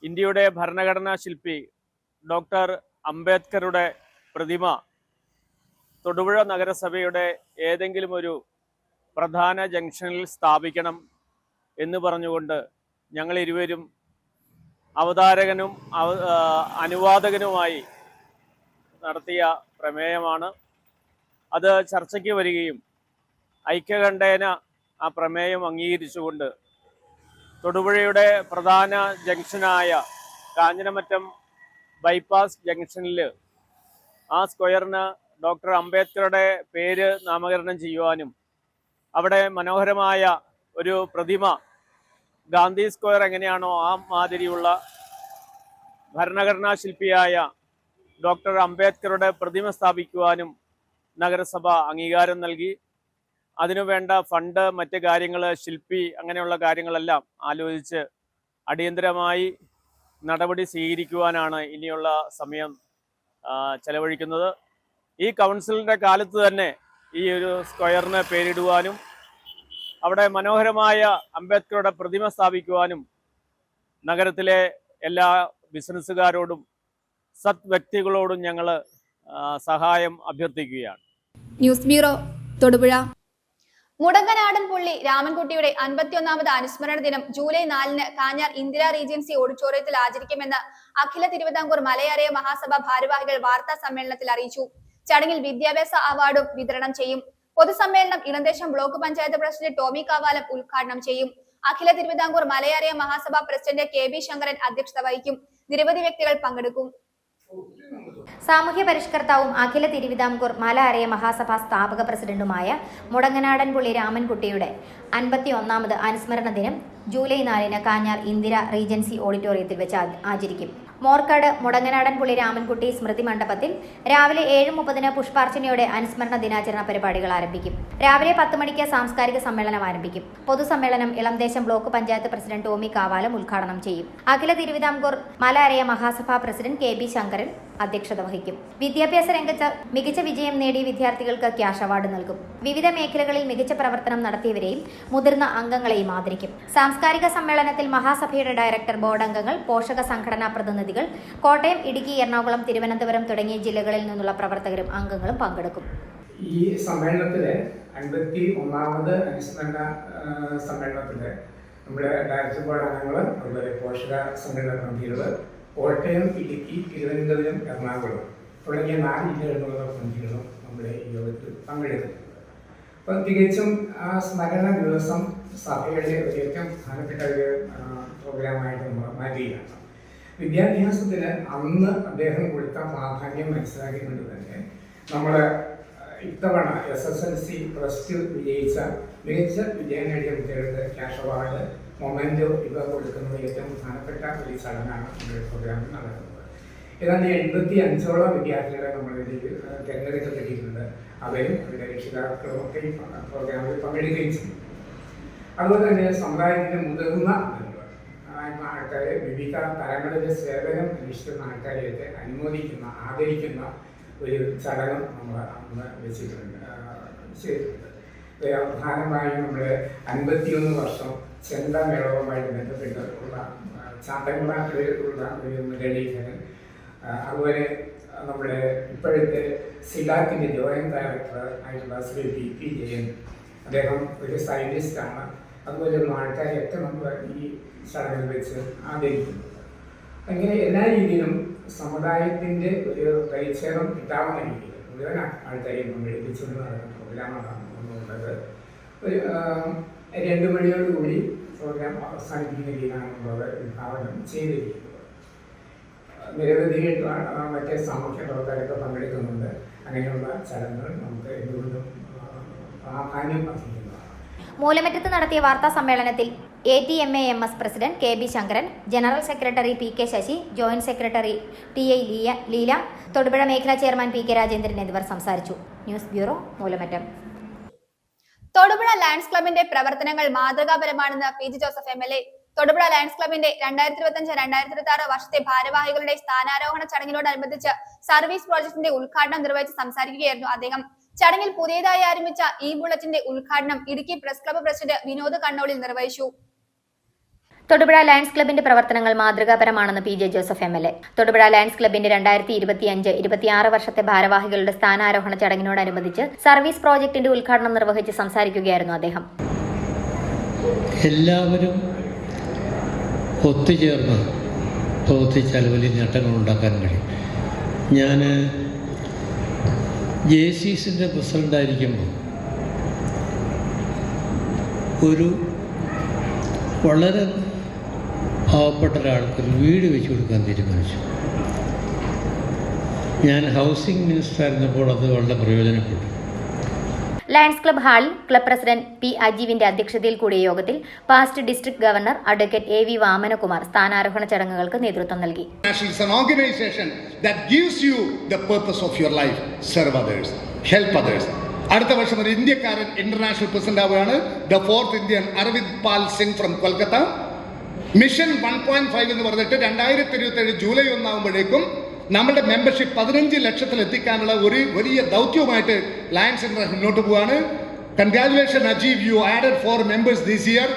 ഇന്ത്യയുടെ ഭരണഘടനാ ശില്പി ഡോക്ടർ അംബേദ്കറുടെ പ്രതിമ തൊടുപുഴ നഗരസഭയുടെ ഏതെങ്കിലും ഒരു പ്രധാന ജംഗ്ഷനിൽ സ്ഥാപിക്കണം എന്ന് പറഞ്ഞുകൊണ്ട് ഞങ്ങൾ ഇരുവരും അവതാരകനും അനുവാദകനുമായി നടത്തിയ പ്രമേയമാണ്. അത് ചർച്ചയ്ക്ക് വരികയും ഐക്യകണ്ഠേന ആ പ്രമേയം അംഗീകരിച്ചുകൊണ്ട് തൊടുപുഴയുടെ പ്രധാന ജംഗ്ഷനായ കാഞ്ഞിരമറ്റം ബൈപ്പാസ് ജംഗ്ഷനിൽ ആ സ്ക്വയറിന് ഡോക്ടർ അംബേദ്കറുടെ പേര് നാമകരണം ചെയ്യുവാനും അവിടെ മനോഹരമായ ഒരു പ്രതിമ ഗാന്ധി സ്ക്വയർ എങ്ങനെയാണോ ആ മാതിരിയുള്ള ഭരണഘടനാ ശില്പിയായ ഡോക്ടർ അംബേദ്കറുടെ പ്രതിമ സ്ഥാപിക്കുവാനും നഗരസഭ അംഗീകാരം നൽകി. അതിനുവേണ്ട ഫണ്ട്, മറ്റ് കാര്യങ്ങൾ, ശില്പി, അങ്ങനെയുള്ള കാര്യങ്ങളെല്ലാം ആലോചിച്ച് അടിയന്തരമായി നടപടി സ്വീകരിക്കുവാനാണ് ഇനിയുള്ള സമയം ചെലവഴിക്കുന്നത്. ഈ കൗൺസിലിൻ്റെ കാലത്ത് തന്നെ ഈ ഒരു സ്ക്വയറിന് പേരിടുവാനും അവിടെ മനോഹരമായ അംബേദ്കറുടെ പ്രതിമ സ്ഥാപിക്കുവാനും നഗരത്തിലെ എല്ലാ ബിസിനസ്സുകാരോടും സത് വ്യക്തികളോടും ഞങ്ങൾ സഹായം അഭ്യർത്ഥിക്കുകയാണ്. News bureau, Thodupuzha. മുടങ്ങനാടൻ പുള്ളി രാമൻകുട്ടിയുടെ 51ാമത് അനുസ്മരണ ദിനം ജൂലൈ 4-ന് കാഞ്ഞാർ ഇന്ദിരാ റീജൻസി ഓഡിറ്റോറിയത്തിൽ ആചരിക്കുമെന്ന് അഖില തിരുവിതാംകൂർ മലയാറിയ മഹാസഭ ഭാരവാഹികൾ വാർത്താ സമ്മേളനത്തിൽ അറിയിച്ചു. ചടങ്ങിൽ വിദ്യാഭ്യാസ അവാർഡും വിതരണം ചെയ്യും. പൊതുസമ്മേളനം ഇളന്തേശം ബ്ലോക്ക് പഞ്ചായത്ത് പ്രസിഡന്റ് ടോമി കാവാലം ഉദ്ഘാടനം ചെയ്യും. അഖില തിരുവിതാംകൂർ മലയാറിയ മഹാസഭ പ്രസിഡന്റ് KB ശങ്കരൻ അധ്യക്ഷത വഹിക്കും. നിരവധി വ്യക്തികൾ പങ്കെടുക്കും. സാമൂഹ്യ പരിഷ്കർത്താവും അഖില തിരുവിതാംകൂർ മല അരയ മഹാസഭ സ്ഥാപക പ്രസിഡന്റുമായ മുടങ്ങനാടൻപുള്ളി രാമൻകുട്ടിയുടെ 51ാമത് അനുസ്മരണ ദിനം ജൂലൈ 4 കാഞ്ഞാർ ഇന്ദിര റീജൻസി ഓഡിറ്റോറിയത്തിൽ വെച്ച് ആചരിക്കും. മോർക്കാട് മുടങ്ങനാടൻപുള്ളി രാമൻകുട്ടി സ്മൃതി മണ്ഡപത്തിൽ രാവിലെ 7:30 പുഷ്പാർച്ചനയോടെ അനുസ്മരണ ദിനാചരണ പരിപാടികൾ ആരംഭിക്കും. രാവിലെ 10 മണിക്ക് സാംസ്കാരിക സമ്മേളനം ആരംഭിക്കും. പൊതുസമ്മേളനം ഇളംദേശം ബ്ലോക്ക് പഞ്ചായത്ത് പ്രസിഡന്റ് ടോമി കാവാലം ഉദ്ഘാടനം ചെയ്യും. അഖില തിരുവിതാംകൂർ മല അരയ മഹാസഭ പ്രസിഡന്റ് KB ശങ്കരൻ അധ്യക്ഷത വഹിക്കും. വിദ്യാഭ്യാസ രംഗത്ത് മികച്ച വിജയം നേടിയ വിദ്യാർത്ഥികൾക്ക് ക്യാഷ് അവാർഡ് നൽകും. വിവിധ മേഖലകളിൽ മികച്ച പ്രവർത്തനം നടത്തിയവരെയും മുതിർന്ന അംഗങ്ങളെയും ആദരിക്കും. സാംസ്കാരിക സമ്മേളനത്തിൽ മഹാസഭയുടെ ഡയറക്ടർ, ബോർഡ് അംഗങ്ങൾ, പോഷക സംഘടനാ പ്രതിനിധികൾ, കോട്ടയം, ഇടുക്കി, എറണാകുളം, തിരുവനന്തപുരം തുടങ്ങിയ ജില്ലകളിൽ നിന്നുള്ള പ്രവർത്തകരും അംഗങ്ങളും പങ്കെടുക്കും. ഈ സമ്മേളനത്തിലെ 51ാമത് അനുസ്മരണ സമ്മേളനത്തില് നമ്മുടെ ഡയറക്ടർ ബോർഡ് അംഗങ്ങൾ, അതുപോലെ പോഷക സംഘടനാ പ്രതിനിധികൾ, കോട്ടയം, ഇടുക്കി, തിരുവനന്തപുരം, എറണാകുളം തുടങ്ങിയ 4 ജില്ലകളിലുള്ള പ്രതിനിധികളും നമ്മുടെ ഈ യോഗത്തിൽ പങ്കെടുക്കുന്നു. അപ്പം തികച്ചും ആ സ്മരണ ദിവസം സഭയുടെ ഒരു ഏറ്റവും പ്രധാനപ്പെട്ട ഒരു പ്രോഗ്രാമായിട്ട് നമ്മൾ മാറ്റുകയാണ്. വിദ്യാഭ്യാസത്തിന് അന്ന് അദ്ദേഹം കൊടുത്ത പ്രാധാന്യം മനസ്സിലാക്കിക്കൊണ്ട് തന്നെ നമ്മൾ ഇത്തവണ SSLC +2 വിജയിച്ച മികച്ച വിജയം നേടിയ കുട്ടികൾക്ക് ക്യാഷ് അവാർഡ്, മൊമെന്റോ ഇവ കൊടുക്കുന്നത് ഏറ്റവും പ്രധാനപ്പെട്ട ഒരു ചടങ്ങാണ് നമ്മുടെ പ്രോഗ്രാമിൽ നടക്കുന്നത്. ഏതാണ്ട് 85ഓളം വിദ്യാർത്ഥികളെ നമ്മളിതിൽ തിരഞ്ഞെടുക്കപ്പെട്ടിട്ടുണ്ട്. അവരും അവരുടെ രക്ഷിതാക്കളും ഒക്കെ ഈ പ്രോഗ്രാമിൽ പങ്കെടുക്കുകയും ചെയ്യും. അതുപോലെ തന്നെ സമുദായത്തിൻ്റെ മുതിർന്ന ആൾക്കാരെ, വിവിധ തലങ്ങളിലെ സേവനം അനുഷ്ഠിക്കുന്ന ആൾക്കാരെയൊക്കെ അനുമോദിക്കുന്ന, ആദരിക്കുന്ന ഒരു ചടങ്ങ് നമ്മൾ അന്ന് ചെയ്തിട്ടുണ്ട്. പ്രധാനമായും നമ്മുടെ 51 വർഷം ചെണ്ടമേളവുമായിട്ട് ബന്ധപ്പെട്ടുള്ള ചാട്ടങ്ങളായിട്ടുള്ള ഒരു മുരളീധരൻ, അതുപോലെ നമ്മുടെ ഇപ്പോഴത്തെ സിലാക്കിൻ്റെ ജോയിൻറ്റ് ഡയറക്ടർ ആയിട്ടുള്ള ശ്രീ PP ജയൻ, അദ്ദേഹം ഒരു സയൻറ്റിസ്റ്റാണ്. അതുപോലെയുള്ള ആൾക്കാരെയൊക്കെ നമ്മൾ ഈ ചടങ്ങിൽ വെച്ച് ആദരിക്കുന്നു. അങ്ങനെ എല്ലാ രീതിയിലും സമുദായത്തിൻ്റെ ഒരു പരിച്ഛേദം കിട്ടാവുന്ന രീതിയിൽ മുഴുവൻ ആൾക്കാരെയും പങ്കെടുപ്പിച്ചുകൊണ്ട് നടക്കുന്ന പ്രോഗ്രാമാണ് ഒന്നുള്ളത്. ഒരു 2 മണിയോടുകൂടി പ്രോഗ്രാം അവസാനിപ്പിക്കുന്ന രീതിയിലാണ് നമ്മളത് വിഭാവനം ചെയ്തിരിക്കുന്നത്. നിരവധി മറ്റേ സാമൂഹ്യ പ്രവർത്തകരൊക്കെ പങ്കെടുക്കുന്നുണ്ട്. അങ്ങനെയുള്ള ചടങ്ങുകൾ നമുക്ക് എന്തുകൊണ്ടും പ്രാധാന്യം അർഹിക്കുന്നതാണ്. മൂലമറ്റത്ത് നടത്തിയ വാർത്താ സമ്മേളനത്തിൽ ATMAMS president KB Shankaran, general secretary PK Sasi, joint secretary TI Leela, Thodupuzha മേഖലാ ചെയർമാൻ PK രാജേന്ദ്രൻ എന്നിവർ സംസാരിച്ചു. News bureau, Moolamattom. Thodupuzha Lions ക്ലബിന്റെ പ്രവർത്തനങ്ങൾ മാതൃകാപരമാണെന്ന് PG Joseph MLA. Thodupuzha Lions ക്ലബിന്റെ 2025-2026 വർഷത്തെ ഭാരവാഹികളുടെ സ്ഥാനാരോഹണ ചടങ്ങിനോടനുബന്ധിച്ച് സർവീസ് പ്രോജക്ടിന്റെ ഉദ്ഘാടനം നിർവഹിച്ച് സംസാരിക്കുകയായിരുന്നു അദ്ദേഹം. ചടങ്ങിൽ പുതിയതായി ആരംഭിച്ച ബുള്ളറ്റിന്റെ ഉദ്ഘാടനം Idukki press club president Vinod Kannolil നിർവഹിച്ചു. തൊടുപുഴ ലയൺസ് ക്ലബിന്റെ പ്രവർത്തനങ്ങൾ മാതൃകാപരമാണെന്ന് PJ Joseph MLA. Thodupuzha Lions ക്ലബിന്റെ 2025-2026 വർഷത്തെ ഭാരവാഹികളുടെ സ്ഥാനാരോഹണ ചടങ്ങിനോടനുബന്ധിച്ച് സർവീസ് പ്രോജക്ടിന്റെ ഉദ്ഘാടനം നിർവഹിച്ച് സംസാരിക്കുകയായിരുന്നു അദ്ദേഹം. എല്ലാവരും ഒത്തുചേർന്ന് പ്രവർത്തിച്ചാൽ വലിയ നേട്ടങ്ങൾ ഉണ്ടാക്കാൻ കഴിയും. ഞാൻ JCസിൻ്റെ പ്രസിഡൻ്റായിരിക്കുമ്പോൾ ഒരു വളരെ പാവപ്പെട്ട ഒരാൾക്കൊരു വീട് വെച്ച് കൊടുക്കാൻ തീരുമാനിച്ചു. ഞാൻ ഹൗസിംഗ് മിനിസ്റ്റർ ആയിരുന്നപ്പോൾ അത് വളരെ പ്രയോജനപ്പെട്ടു. ലയൺസ് ക്ലബ് ഹാളിൽ ക്ലബ് പ്രസിഡന്റ് P. അജീവിന്റെ അധ്യക്ഷതയിൽ കൂടിയ യോഗത്തിൽ past district governor advocate AV Vamanakumar സ്ഥാനാരോഹണ ചടങ്ങുകൾക്ക് നേതൃത്വം നൽകി. അടുത്ത വർഷം ഒരു ഇന്ത്യക്കാരൻ ഇന്റർനാഷണൽ പ്രസിഡന്റ് ആവുകയാണ്. The 4th Indian Aravind Pal Singh from Kolkata. Mission 1.5 എന്ന് പറഞ്ഞിട്ട് 2027 ജൂലൈ 1 ആകുമ്പോഴേക്കും നമ്മുടെ മെമ്പർഷിപ്പ് 15 ലക്ഷത്തിൽ എത്തിക്കാനുള്ള ഒരു വലിയ ദൗത്യവുമായിട്ട് ലയൺസ് ഇന്റർനാഷണൽ മുന്നോട്ട് പോവുകയാണ്. Congratulation Ajeev, you added 4 members this year.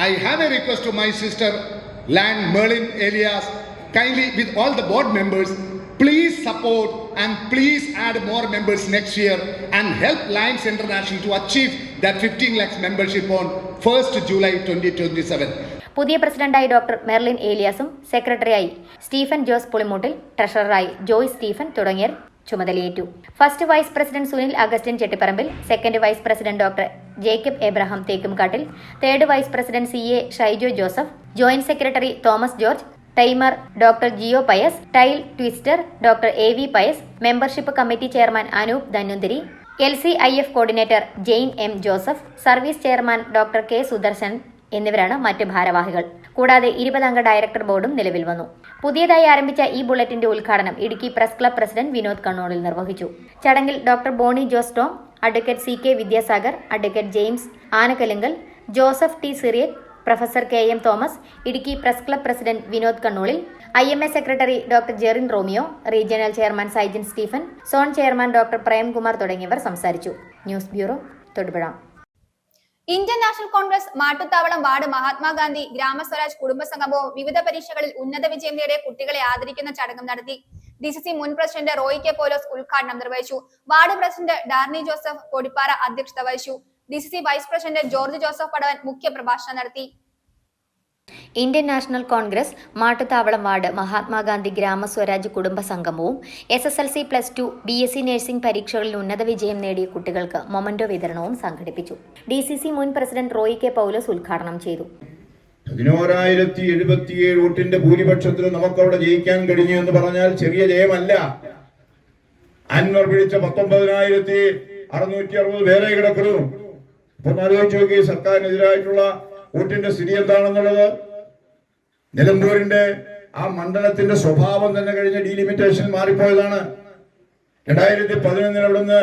I have a request to my sister land Merlin Elias, kindly with all the board members, please support and please add more members next year and help Lions International to achieve that 15 lakhs membership on 1st July 2027. പുതിയ പ്രസിഡന്റായി doctor Merlin ഏലിയാസും സെക്രട്ടറിയായി Stephen Jose Pulimoottil, ട്രഷററായി Joy Stephen തുടങ്ങിയവർ ചുമതലയേറ്റു. First vice president Sunil Augustine Chettiparambil, second vice president doctor Jacob Abraham Thekkumkattil, third vice president CA Shaijo Joseph, joint secretary Thomas George, timer doctor Jio Pius, tail twister doctor AV Pius, membership committee chairman Anoop Dhanwanthari, LCIF coordinator Jain M Joseph, service chairman doctor K Sudarshan എന്നിവരാണ് മറ്റ് ഭാരവാഹികൾ. കൂടാതെ 20 അംഗ director ബോർഡും നിലവിൽ വന്നു. പുതിയതായി ആരംഭിച്ച ഈ ബുള്ളറ്റിന്റെ ഉദ്ഘാടനം Idukki press club president Vinod Kannolil നിർവഹിച്ചു. ചടങ്ങിൽ doctor Bonnie Jose Tom, advocate CK Vidyasagar, advocate James Anakkalunkal, Joseph T Cyriac, professor KM Thomas, Idukki press club president Vinod Kannolil, IMA secretary doctor Jerin Romeo, regional chairman Saijan Stephen, zone chairman doctor Premkumar തുടങ്ങിയവർ സംസാരിച്ചു. News bureau, Thodupuzha. Indian National Congress Mattuthavalam ward Mahatma Gandhi ഗ്രാമസ്വരാജ് കുടുംബസംഗമവും വിവിധ പരീക്ഷകളിൽ ഉന്നത വിജയം നേടിയ കുട്ടികളെ ആദരിക്കുന്ന ചടങ്ങും നടത്തി. DCC മുൻ പ്രസിഡന്റ് റോയ് K പോലോസ് ഉദ്ഘാടനം നിർവഹിച്ചു. Ward president Darny Joseph Podippara അധ്യക്ഷത വഹിച്ചു. DCC vice president George Joseph Padavan മുഖ്യ പ്രഭാഷണം നടത്തി. Indian National Congress Mattuthavalam ward Mahatma Gandhi ഗ്രാമസ്വരാജ് കുടുംബസംഗമവും SSLC+2 BSc നഴ്സിംഗ് പരീക്ഷകളിൽ ഉന്നത വിജയം നേടിയ കുട്ടികൾക്ക് മൊമന്റോ വിതരണവും സംഘടിപ്പിച്ചു. DCC മുൻ പ്രസിഡന്റ് റോയ് K പൗലോസ് ഉദ്ഘാടനം ചെയ്തു. 11,077 വോട്ടിന്റെ ഭൂരിപക്ഷത്തിൽ നമുക്കവിടെ ജയിക്കാൻ കഴിഞ്ഞു എന്ന് പറഞ്ഞാൽ ചെറിയ ജയമല്ല. അൻവർ പിടിച്ച 19,660 പേരെ കിടക്കുന്നു. അപ്പൊ ആലോചിച്ച് നോക്കി സർക്കാരിനെതിരായിട്ടുള്ള വോട്ടിന്റെ സ്ഥിതി എന്താണെന്നുള്ളത്. നിലമ്പൂരിന്റെ ആ മണ്ഡലത്തിന്റെ സ്വഭാവം തന്നെ കഴിഞ്ഞ ഡീലിമിറ്റേഷൻ മാറിപ്പോയതാണ്. 2011 അവിടുന്ന്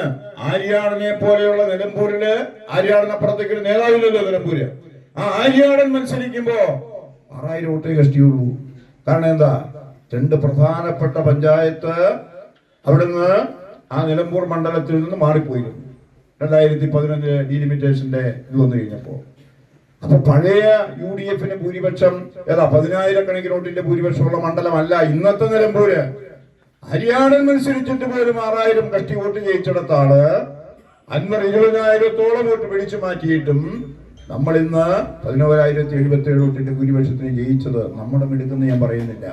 ആര്യാടനെ പോലെയുള്ള നിലമ്പൂരില് ആര്യാടനപ്പുറത്തേക്ക് ഒരു നേതാവില്ലല്ലോ നിലമ്പൂര്. ആ ആര്യാടൻ മത്സരിക്കുമ്പോ 6000 വോട്ടേ കഷ്ടിയുള്ളൂ. കാരണം എന്താ, 2 പ്രധാനപ്പെട്ട പഞ്ചായത്ത് അവിടുന്ന് ആ നിലമ്പൂർ മണ്ഡലത്തിൽ നിന്ന് മാറിപ്പോയിരുന്നു 2015 ഡീലിമിറ്റേഷന്റെ ഇത് വന്നു കഴിഞ്ഞപ്പോ. അപ്പൊ പഴയ UDFന് ഭൂരിപക്ഷം 10,000 വോട്ടിന്റെ ഭൂരിപക്ഷമുള്ള മണ്ഡലമല്ല ഇന്നത്തെ നിലമ്പൂര്. ഹരിയാണൻ മത്സരിച്ചിട്ട് പോലും 6000 കഷ്ടി വോട്ട് ജയിച്ചിടത്താണ് അൻവർ 20,000-ഓളം വോട്ട് പിടിച്ചു മാറ്റിയിട്ടും നമ്മൾ ഇന്ന് 11,077 വോട്ടിന്റെ ഭൂരിപക്ഷത്തിന് ജയിച്ചത് നമ്മുടെ മിടുക്കെന്ന് ഞാൻ പറയുന്നില്ല.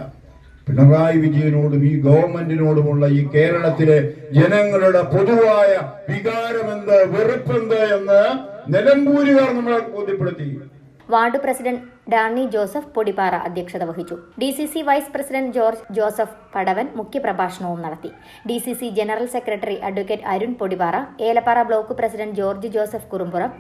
പിണറായി വിജയനോടും ഈ ഗവൺമെന്റിനോടുമുള്ള ഈ കേരളത്തിലെ ജനങ്ങളുടെ പൊതുവായ വികാരമെന്ത്, വെറുപ്പെന്ത് എന്ന് നിലമ്പൂരുകാർ നമ്മളെ ബോധ്യപ്പെടുത്തി. Ward president Darny Joseph Podippara അധ്യക്ഷത വഹിച്ചു. DCC vice president George Joseph Padavan മുഖ്യപ്രഭാഷണവും നടത്തി. DCC general secretary advocate Arun Podippara, Elappara block president George Joseph Kurumpuram,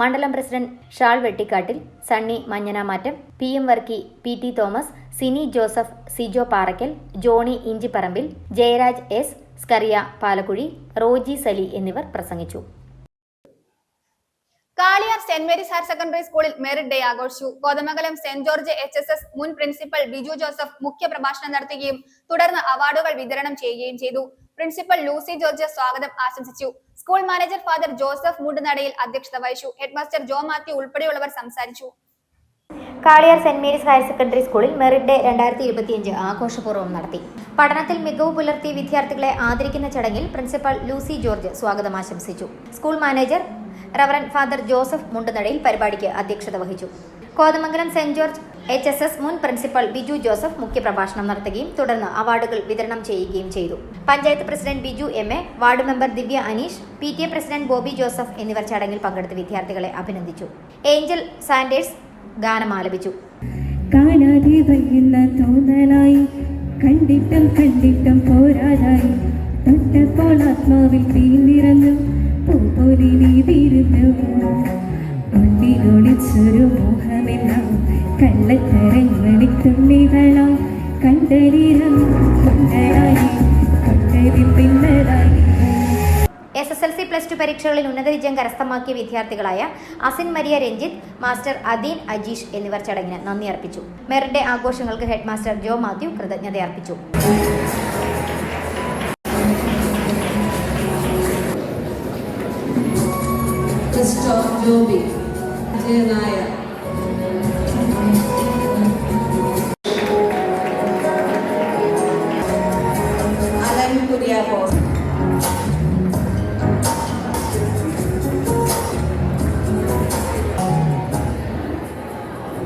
മണ്ഡലം president Shal Vettikattil, Sunny Manjanamattam, PM Varkey, PT Thomas, Sini Joseph, Sijo Parakkal, Johnny Inchiparambil, Jayaraj S, Scaria Palakkuzhi, Roji Sali എന്നിവർ പ്രസംഗിച്ചു. Kaliyar Saint Mary's higher secondary സ്കൂളിൽ മെറിറ്റ് ഡേ ആഘോഷിച്ചു. കോതമംഗലം സെന്റ് ജോർജ് HSS മുൻ പ്രിൻസിപ്പൽ ബിജു ജോസഫ് മുഖ്യ പ്രഭാഷണം നടത്തുകയും തുടർന്ന് അവാർഡുകൾ വിതരണം ചെയ്യുകയും ചെയ്തു. പ്രിൻസിപ്പൽ ലൂസി ജോർജ് സ്വാഗതം ആശംസിച്ചു. School manager father Joseph Mundunadayil അധ്യക്ഷത വഹിച്ചു. ഹെഡ്മാസ്റ്റർ ജോ മാത്യു ഉൾപ്പെടെയുള്ളവർ സംസാരിച്ചു. Kaliyar Saint Mary's higher secondary സ്കൂളിൽ മെറിറ്റ് ഡേ 2025 ആഘോഷപൂർവ്വം നടത്തി. പഠനത്തിൽ മികവ് പുലർത്തിയ വിദ്യാർത്ഥികളെ ആദരിക്കുന്ന ചടങ്ങിൽ പ്രിൻസിപ്പൽ ലൂസി ജോർജ് സ്വാഗതം ആശംസിച്ചു. School manager reverend father Joseph Mundunadayil പരിപാടിക്ക് അധ്യക്ഷത വഹിച്ചു. കോതമംഗലം സെന്റ് ജോർജ് HSS മുൻ പ്രിൻസിപ്പൽ ബിജു ജോസഫ് മുഖ്യപ്രഭാഷണം നടത്തുകയും തുടർന്ന് അവാർഡുകൾ വിതരണം ചെയ്യുകയും ചെയ്തു. Panchayat president Biju MA, ward member Divya Aneesh, PTA president Bobby Joseph എന്നിവർ ചടങ്ങിൽ പങ്കെടുത്ത് വിദ്യാർത്ഥികളെ അഭിനന്ദിച്ചു. ഏഞ്ചൽ സാൻഡേഴ്സ് ഗാനം ആലപിച്ചു. കാണാതെ വയ്യുന്ന തോന്നലായി, കണ്ടിട്ടും കണ്ടിട്ടും പോരാതായി, തൊട്ടപ്പോൾ ആത്മാവിൽ തീർന്നിറന്നു പൂപോലെ നീ വീരുന്നു. ഉള്ളിലൊളിച്ചൊരു മോഹമെല്ലാം കള്ളത്തരങ്ങളിൽ തുള്ളികളാം കണ്ടരീരം കൊണ്ടരായി കൊണ്ടതിൽ പിന്നരായി. SSLC+2 പരീക്ഷകളിൽ ഉന്നത വിജയം കരസ്ഥമാക്കിയ വിദ്യാർത്ഥികളായ അസിൻ മരിയ രഞ്ജിത്ത്, മാസ്റ്റർ അദീൻ അജീഷ് എന്നിവർ ചടങ്ങിന് നന്ദി അർപ്പിച്ചു. മെറിറ്റ് ഡേ ആഘോഷങ്ങൾക്ക് ഹെഡ്മാസ്റ്റർ ജോ മാത്യു കൃതജ്ഞത അർപ്പിച്ചു.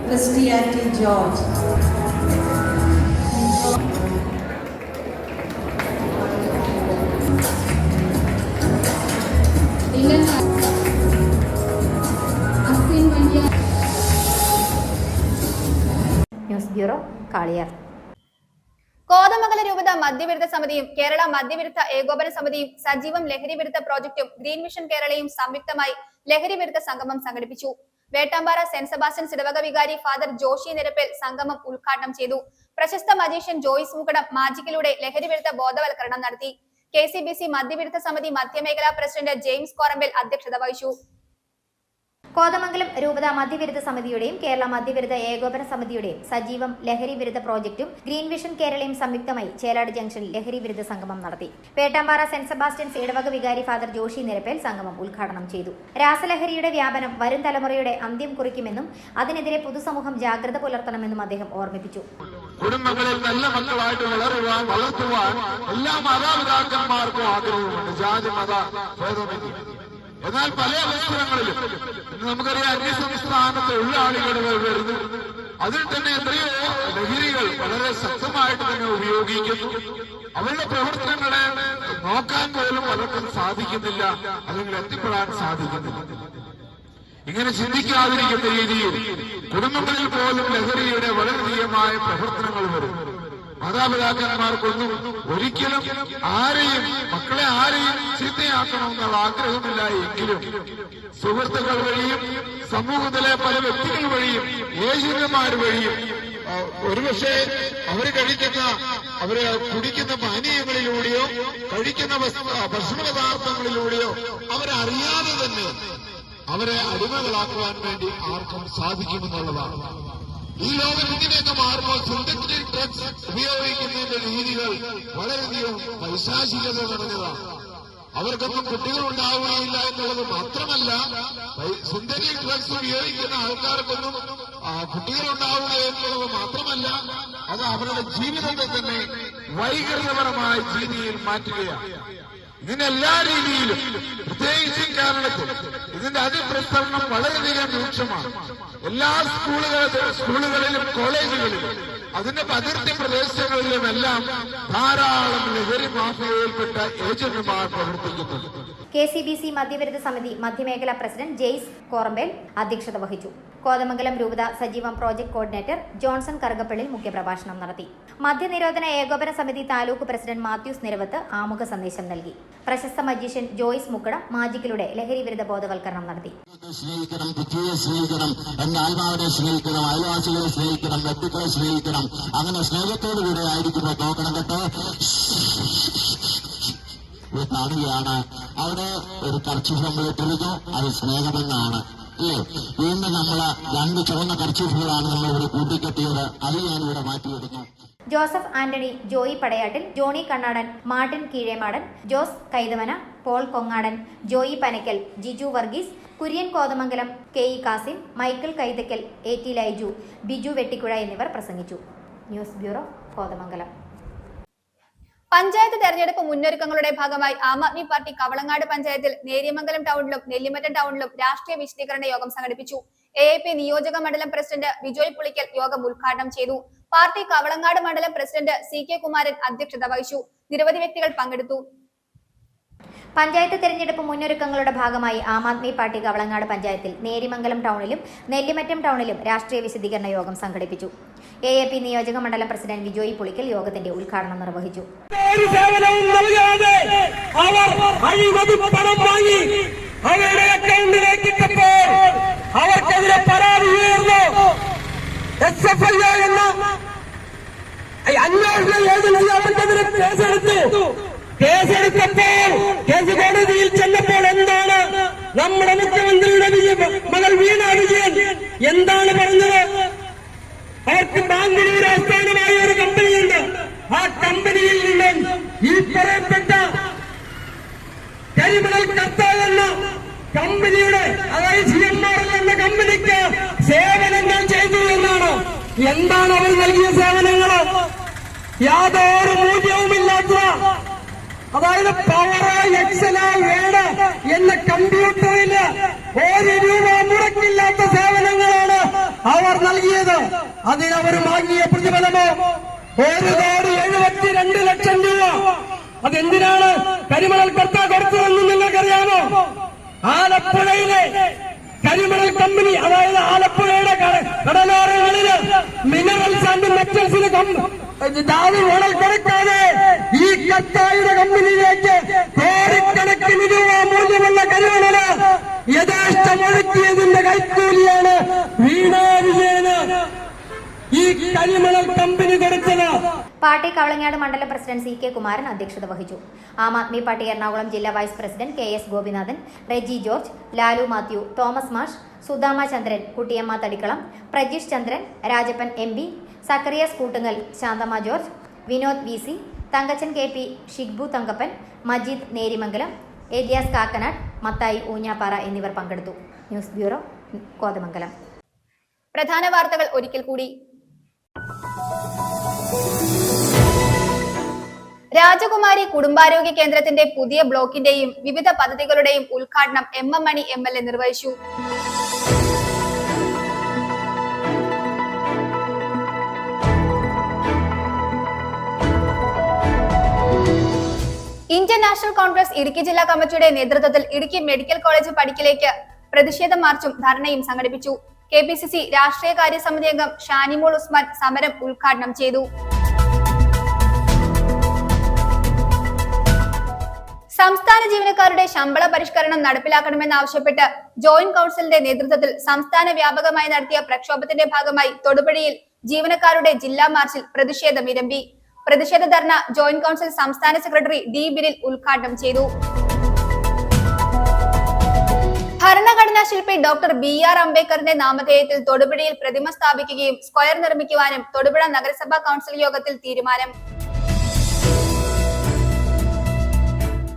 Christianity George. News bureau, Kaliyar. കോതമംഗല രൂപത മദ്യവിരുദ്ധ സമിതിയും കേരള മദ്യവിരുദ്ധ ഏകോപന സമിതിയും സജീവം ലഹരി വിരുദ്ധ പ്രോജക്റ്റും ഗ്രീൻ വിഷൻ കേരളയും സംയുക്തമായി ലഹരി വിരുദ്ധ സംഗമം സംഘടിപ്പിച്ചു. വേട്ടാമ്പാറ സെന്റ് സെബാസ്റ്റ്യൻസ് ഇടവക വികാരി ഫാദർ ജോഷി നിരപ്പേൽ സംഗമം ഉദ്ഘാടനം ചെയ്തു. പ്രശസ്ത മജീഷ്യൻ ജോയ്സ് മുക്കടം മാജിക്കിലൂടെ ലഹരി വിരുദ്ധ ബോധവൽക്കരണം നടത്തി. KCBC മദ്യവിരുദ്ധ സമിതി മധ്യമേഖലാ പ്രസിഡന്റ് ജെയിംസ് കോറമ്പേൽ അധ്യക്ഷത വഹിച്ചു. കോതമംഗലം രൂപത മദ്യവിരുദ്ധ സമിതിയുടെയും കേരള മദ്യവിരുദ്ധ ഏകോപന സമിതിയുടെയും സജീവം ലഹരി വിരുദ്ധ പ്രോജക്റ്റും ഗ്രീൻ വിഷൻ കേരളയും സംയുക്തമായി ചേലാട് ജംഗ്ഷനിൽ ലഹരി വിരുദ്ധ സംഗമം നടത്തി. പേട്ടാമ്പാറ സെന്റ് സെബാസ്റ്റ്യൻസ് ഇടവക വികാരി ഫാദർ ജോഷി നിരപ്പേൽ സംഗമം ഉദ്ഘാടനം ചെയ്തു. രാസലഹരിയുടെ വ്യാപനം വരും തലമുറയുടെ അന്ത്യം കുറിക്കുമെന്നും അതിനെതിരെ പൊതുസമൂഹം ജാഗ്രത പുലർത്തണമെന്നും അദ്ദേഹം ഓർമ്മിപ്പിച്ചു. കുടുംബങ്ങളിൽ നല്ല മക്കളായിട്ട് വളർത്തുവാൻ എല്ലാ മാതാപിതാക്കന്മാർക്കും ആഗ്രഹമുണ്ട്, ജാതി മത ഭേദമന്യേ. എന്നാൽ പല അവസരങ്ങളിലും നമുക്കറിയാം അന്യസംസ്ഥാന തൊഴിലാളികൾ വരുന്നു. അതിൽ തന്നെ എത്രയോ ലഹരികൾ വളരെ ശക്തമായിട്ട് തന്നെ ഉപയോഗിക്കുന്നു. അവരുടെ പ്രവർത്തനങ്ങളെ നോക്കാൻ പോലും പലർക്കും സാധിക്കുന്നില്ല, അല്ലെങ്കിൽ എത്തിപ്പെടാൻ സാധിക്കുന്നില്ല. ഇങ്ങനെ ചിന്തിക്കാതിരിക്കുന്ന രീതിയിൽ കുടുംബങ്ങളിൽ പോലും ലഹരിയുടെ വളരെയധികമായ പ്രവർത്തനങ്ങൾ വരും. മാതാപിതാക്കന്മാർക്കൊന്നും ഒരിക്കലും മക്കളെ ആരെയും ചീത്തയാക്കണമെന്നുള്ള ആഗ്രഹമില്ല എങ്കിലും സുഹൃത്തുക്കൾ വഴിയും സമൂഹത്തിലെ പല വ്യക്തികൾ വഴിയും ഏജന്റുമാർ വഴിയും ഒരുപക്ഷെ അവര് കുടിക്കുന്ന പാനീയങ്ങളിലൂടെയോ കഴിക്കുന്ന ഭക്ഷണപദാർത്ഥങ്ങളിലൂടെയോ അവരറിയാതെ തന്നെ അവരെ അടിമകളാക്കുവാൻ വേണ്ടി ആർക്കും സാധിക്കുമെന്നുള്ളതാണ്. ഈ ലോകം ഇങ്ങനെയൊക്കെ മാറുമ്പോൾ സിന്തറ്റിക് ഡ്രഗ്സ് ഉപയോഗിക്കുന്നതിന്റെ രീതികൾ വളരെയധികം പൈശാചികത നിറഞ്ഞതാണ്. അവർക്കൊന്നും കുട്ടികൾ ഉണ്ടാവുകയില്ല എന്നുള്ളത് മാത്രമല്ല, സിന്തറ്റിക് ഡ്രഗ്സ് ഉപയോഗിക്കുന്ന ആൾക്കാർക്കൊന്നും കുട്ടികൾ ഉണ്ടാവുക എന്നുള്ളത് മാത്രമല്ല, അത് അവരുടെ ജീവിതത്തെ തന്നെ വൈകൃതപരമായ രീതിയിൽ മാറ്റുകയാണ്. ഇതിന്റെ എല്ലാ രീതിയിലും, പ്രത്യേകിച്ചും കേരളത്തിൽ ഇതിന്റെ അതിപ്രസരണം വളരെയധികം രൂക്ഷമാണ്. എല്ലാ സ്കൂളുകളിലും കോളേജുകളിലും അതിന്റെ അതിർത്തി പ്രദേശങ്ങളിലുമെല്ലാം ധാരാളം ലഹരി മാഫിയയിൽപ്പെട്ട ഏജന്റുമാർ പ്രവർത്തിക്കുന്നു. KCBC മദ്യവിരുദ്ധ സമിതി മധ്യമേഖലാ പ്രസിഡന്റ് ജെയ്സ് കോറമ്പേൽ അധ്യക്ഷത വഹിച്ചു. കോതമംഗലം രൂപത സജീവം പ്രോജക്ട് കോർഡിനേറ്റർ ജോൺസൺ കറുകപ്പള്ളിൽ മുഖ്യപ്രഭാഷണം നടത്തി. മദ്യനിരോധന ഏകോപന സമിതി താലൂക്ക് പ്രസിഡന്റ് മാത്യൂസ് നിരവത്ത് ആമുഖ സന്ദേശം നൽകി. പ്രശസ്ത മജീഷ്യൻ ജോയ്സ് മുക്കടം മാജിക്കിലൂടെ ലഹരി വിരുദ്ധ ബോധവൽക്കരണം നടത്തി. സ്നേഹിക്കണം, കുട്ടിയെ സ്നേഹിക്കണം, എന്റെ ആത്മാവിനെ സ്നേഹിക്കണം, അയൽവാസികളെ സ്നേഹിക്കണം, വ്യക്തികളെ സ്നേഹിക്കണം. അങ്ങനെ സ്നേഹത്തോടുകൂടെ ആയിരിക്കുമ്പോൾ നോക്കണം കേട്ടോ. കാണുകയാണ് അവിടെ ഒരു കർച്ചീഫ് നമ്മൾ ഇട്ടിരുന്നു, അത് സ്നേഹമെന്നാണ് അല്ലേ. വീണ്ടും നമ്മള് 2 ചുവന്ന കർച്ചീഫുകളാണ് നമ്മളിവിടെ കൂട്ടിക്കെട്ടിയത്, അത് ഞാനിവിടെ മാറ്റിയെടുക്കുന്നു. Joseph Antony, Joy Padayattil, Johnny Kannadan, Martin Keezhemadan, Jose Kaithamana, Paul Kongadan, Joy Panakkal, Jiju Varghese, Kurian Kothamangalam, KE Kasim, Michael Kaithakkal, AT Laiju, Biju Vettikuzha എന്നിവർ പ്രസംഗിച്ചു. News bureau, Kothamangalam. പഞ്ചായത്ത് തെരഞ്ഞെടുപ്പ് മുന്നൊരുക്കങ്ങളുടെ ഭാഗമായി ആം ആദ്മി പാർട്ടി കവളങ്ങാട് പഞ്ചായത്തിൽ നേര്യമംഗലം ടൗണിലും നെല്ലിമറ്റം ടൗണിലും രാഷ്ട്രീയ വിശദീകരണ യോഗം സംഘടിപ്പിച്ചു. AAP നിയോജക മണ്ഡലം പ്രസിഡന്റ് ബിജോയ് പുളിക്കൽ യോഗം ഉദ്ഘാടനം ചെയ്തു. പാർട്ടി കവളങ്ങാട് മണ്ഡലം പ്രസിഡന്റ് CK കുമാരൻ അധ്യക്ഷത വഹിച്ചു. നിരവധി വ്യക്തികൾ പങ്കെടുത്തു. പഞ്ചായത്ത് തെരഞ്ഞെടുപ്പ് മുന്നൊരുക്കങ്ങളുടെ ഭാഗമായി ആം ആദ്മി പാർട്ടി കവളങ്ങാട് പഞ്ചായത്തിൽ നേര്യമംഗലം ടൗണിലും നെല്ലിമറ്റം ടൗണിലും രാഷ്ട്രീയ വിശദീകരണ യോഗം സംഘടിപ്പിച്ചു. AAP നിയോജക മണ്ഡലം പ്രസിഡന്റ് ബിജോയ് പുളിക്കൽ യോഗത്തിന്റെ ഉദ്ഘാടനം നിർവഹിച്ചു. അവരുടെ അക്കൗണ്ടിലേക്ക് ഇട്ടപ്പോൾ അവർക്കെതിരെ പരാതി ഉയർന്നു. SFI എന്ന അന്വേഷണ ഏജൻസി അവർക്കെതിരെ കേസെടുത്തു. കേസെടുത്തപ്പോൾ കേസ് കോടതിയിൽ ചെന്നപ്പോൾ എന്താണ് നമ്മുടെ മുഖ്യമന്ത്രിയുടെ മകൾ വീണ വിജയൻ എന്താണ് പറഞ്ഞത്? അവർക്ക് ബാംഗ്ലൂർ ആസ്ഥാനമായ ഒരു കമ്പനിയുണ്ട്. ആ കമ്പനിയിൽ നിന്നും ഈ പറയപ്പെട്ട കരിമണൽ കർത്ത എന്ന കമ്പനിയുടെ, അതായത് CMRL എന്ന കമ്പനിക്ക് സേവനങ്ങൾ ചെയ്തു എന്നാണ്. എന്താണ് അവർ നൽകിയ സേവനങ്ങൾ? യാതൊരു മൂല്യവുമില്ലാത്ത, അതായത് പവർ, എക്സൽ, വേഡ് എന്ന കമ്പ്യൂട്ടറിൽ 1 രൂപ മുടക്കില്ലാത്ത സേവനങ്ങളാണ് അവർ നൽകിയത്. അതിനവർ വാങ്ങിയ പ്രതിഫലമോ 1,72 ലക്ഷം രൂപ. അതെന്തിനാണ് കരിമണൽ കർത്ത കൊടുത്തതെന്ന് നിങ്ങൾക്കറിയാമോ? ആലപ്പുഴയിലെ കരിമണൽ കമ്പനി, അതായത് ആലപ്പുഴയുടെ കടലോരങ്ങളില് മിനറൽസ് ആൻഡ് മെറ്റൽസിന് ധാതു ഓണൽ കൊടുക്കാതെ ഈ കത്തായുടെ കമ്പനിയിലേക്ക് കോടിക്കണക്കിന് രൂപ മൂല്യമുള്ള കരിമണല് യഥേഷ്ടം ഒഴുക്കിയതിന്റെ കൈക്കൂലിയാണ് വീണ വിജയന് ഈ കരിമണൽ കമ്പനി കൊടുത്തത്. പാർട്ടി കവളങ്ങാട് മണ്ഡലം പ്രസിഡന്റ് CK കുമാരൻ അധ്യക്ഷത വഹിച്ചു. ആം ആദ്മി പാർട്ടി എറണാകുളം ജില്ലാ vice president KS Gopinathan, Reji George, Lalu Mathew, Thomas മാഷ്, Sudhama Chandran, Kuttiyamma Thadikkalam, Prajeesh Chandran, Rajappan MP, Zacharias Koottungal, Santhamma George, Vinod VC, Thankachan KP, Shigbu Thankappan, Majeed Nerimangalam, Elias Kakkanad, Mathai Oonjappara എന്നിവർ പങ്കെടുത്തു. News bureau, Kothamangalam. പ്രധാന വാർത്തകൾ ഒരിക്കൽ കൂടി. രാജകുമാരി കുടുംബാരോഗ്യ കേന്ദ്രത്തിന്റെ പുതിയ ബ്ലോക്കിന്റെയും വിവിധ പദ്ധതികളുടെയും ഉദ്ഘാടനം MM മണി MLA നിർവഹിച്ചു. ഇന്ത്യൻ നാഷണൽ കോൺഗ്രസ് ഇടുക്കി ജില്ലാ കമ്മിറ്റിയുടെ നേതൃത്വത്തിൽ ഇടുക്കി മെഡിക്കൽ കോളേജ് പടിക്കലേക്ക് പ്രതിഷേധ മാർച്ചും ധർണയും സംഘടിപ്പിച്ചു. KPCC രാഷ്ട്രീയ കാര്യ സമിതി അംഗം ഷാനിമോൾ ഉസ്മാൻ സമരം ഉദ്ഘാടനം ചെയ്തു. സംസ്ഥാന ജീവനക്കാരുടെ ശമ്പള പരിഷ്കരണം നടപ്പിലാക്കണമെന്നാവശ്യപ്പെട്ട് ജോയിന്റ് കൌൺസിലിന്റെ നേതൃത്വത്തിൽ സംസ്ഥാന വ്യാപകമായി നടത്തിയ പ്രക്ഷോഭത്തിന്റെ ഭാഗമായി തൊടുപുഴയിൽ ജീവനക്കാരുടെ ജില്ലാ മാർച്ചിൽ പ്രതിഷേധമിരമ്പി. പ്രതിഷേധ ധർണ ജോയിന്റ് കൌൺസിൽ സംസ്ഥാന സെക്രട്ടറി D ബിനിൽ ഉദ്ഘാടനം ചെയ്തു. ഭരണഘടനാ ശില്പി ഡോക്ടർ BR അംബേദ്കറിന്റെ നാമധേയത്തിൽ തൊടുപുഴയിൽ പ്രതിമ സ്ഥാപിക്കുകയും സ്ക്വയർ നിർമ്മിക്കുവാനും തൊടുപുഴ നഗരസഭാ കൌൺസിൽ യോഗത്തിൽ തീരുമാനം.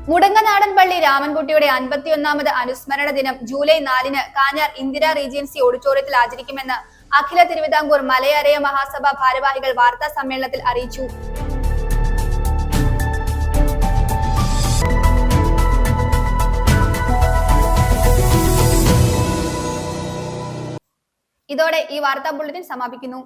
മുടങ്ങനാടൻ പള്ളി രാമൻകുട്ടിയുടെ 51ാമത് അനുസ്മരണ ദിനം ജൂലൈ 4-ന് കാഞ്ഞാർ ഇന്ദിര റീജൻസി ഓഡിറ്റോറിയത്തിൽ ആചരിക്കുമെന്ന് അഖില തിരുവിതാംകൂർ മലയരയ മഹാസഭ ഭാരവാഹികൾ വാർത്താ സമ്മേളനത്തിൽ അറിയിച്ചു. ഇതോടെ ഈ വാർത്താ ബുള്ളറ്റിൻ സമാപിക്കുന്നു.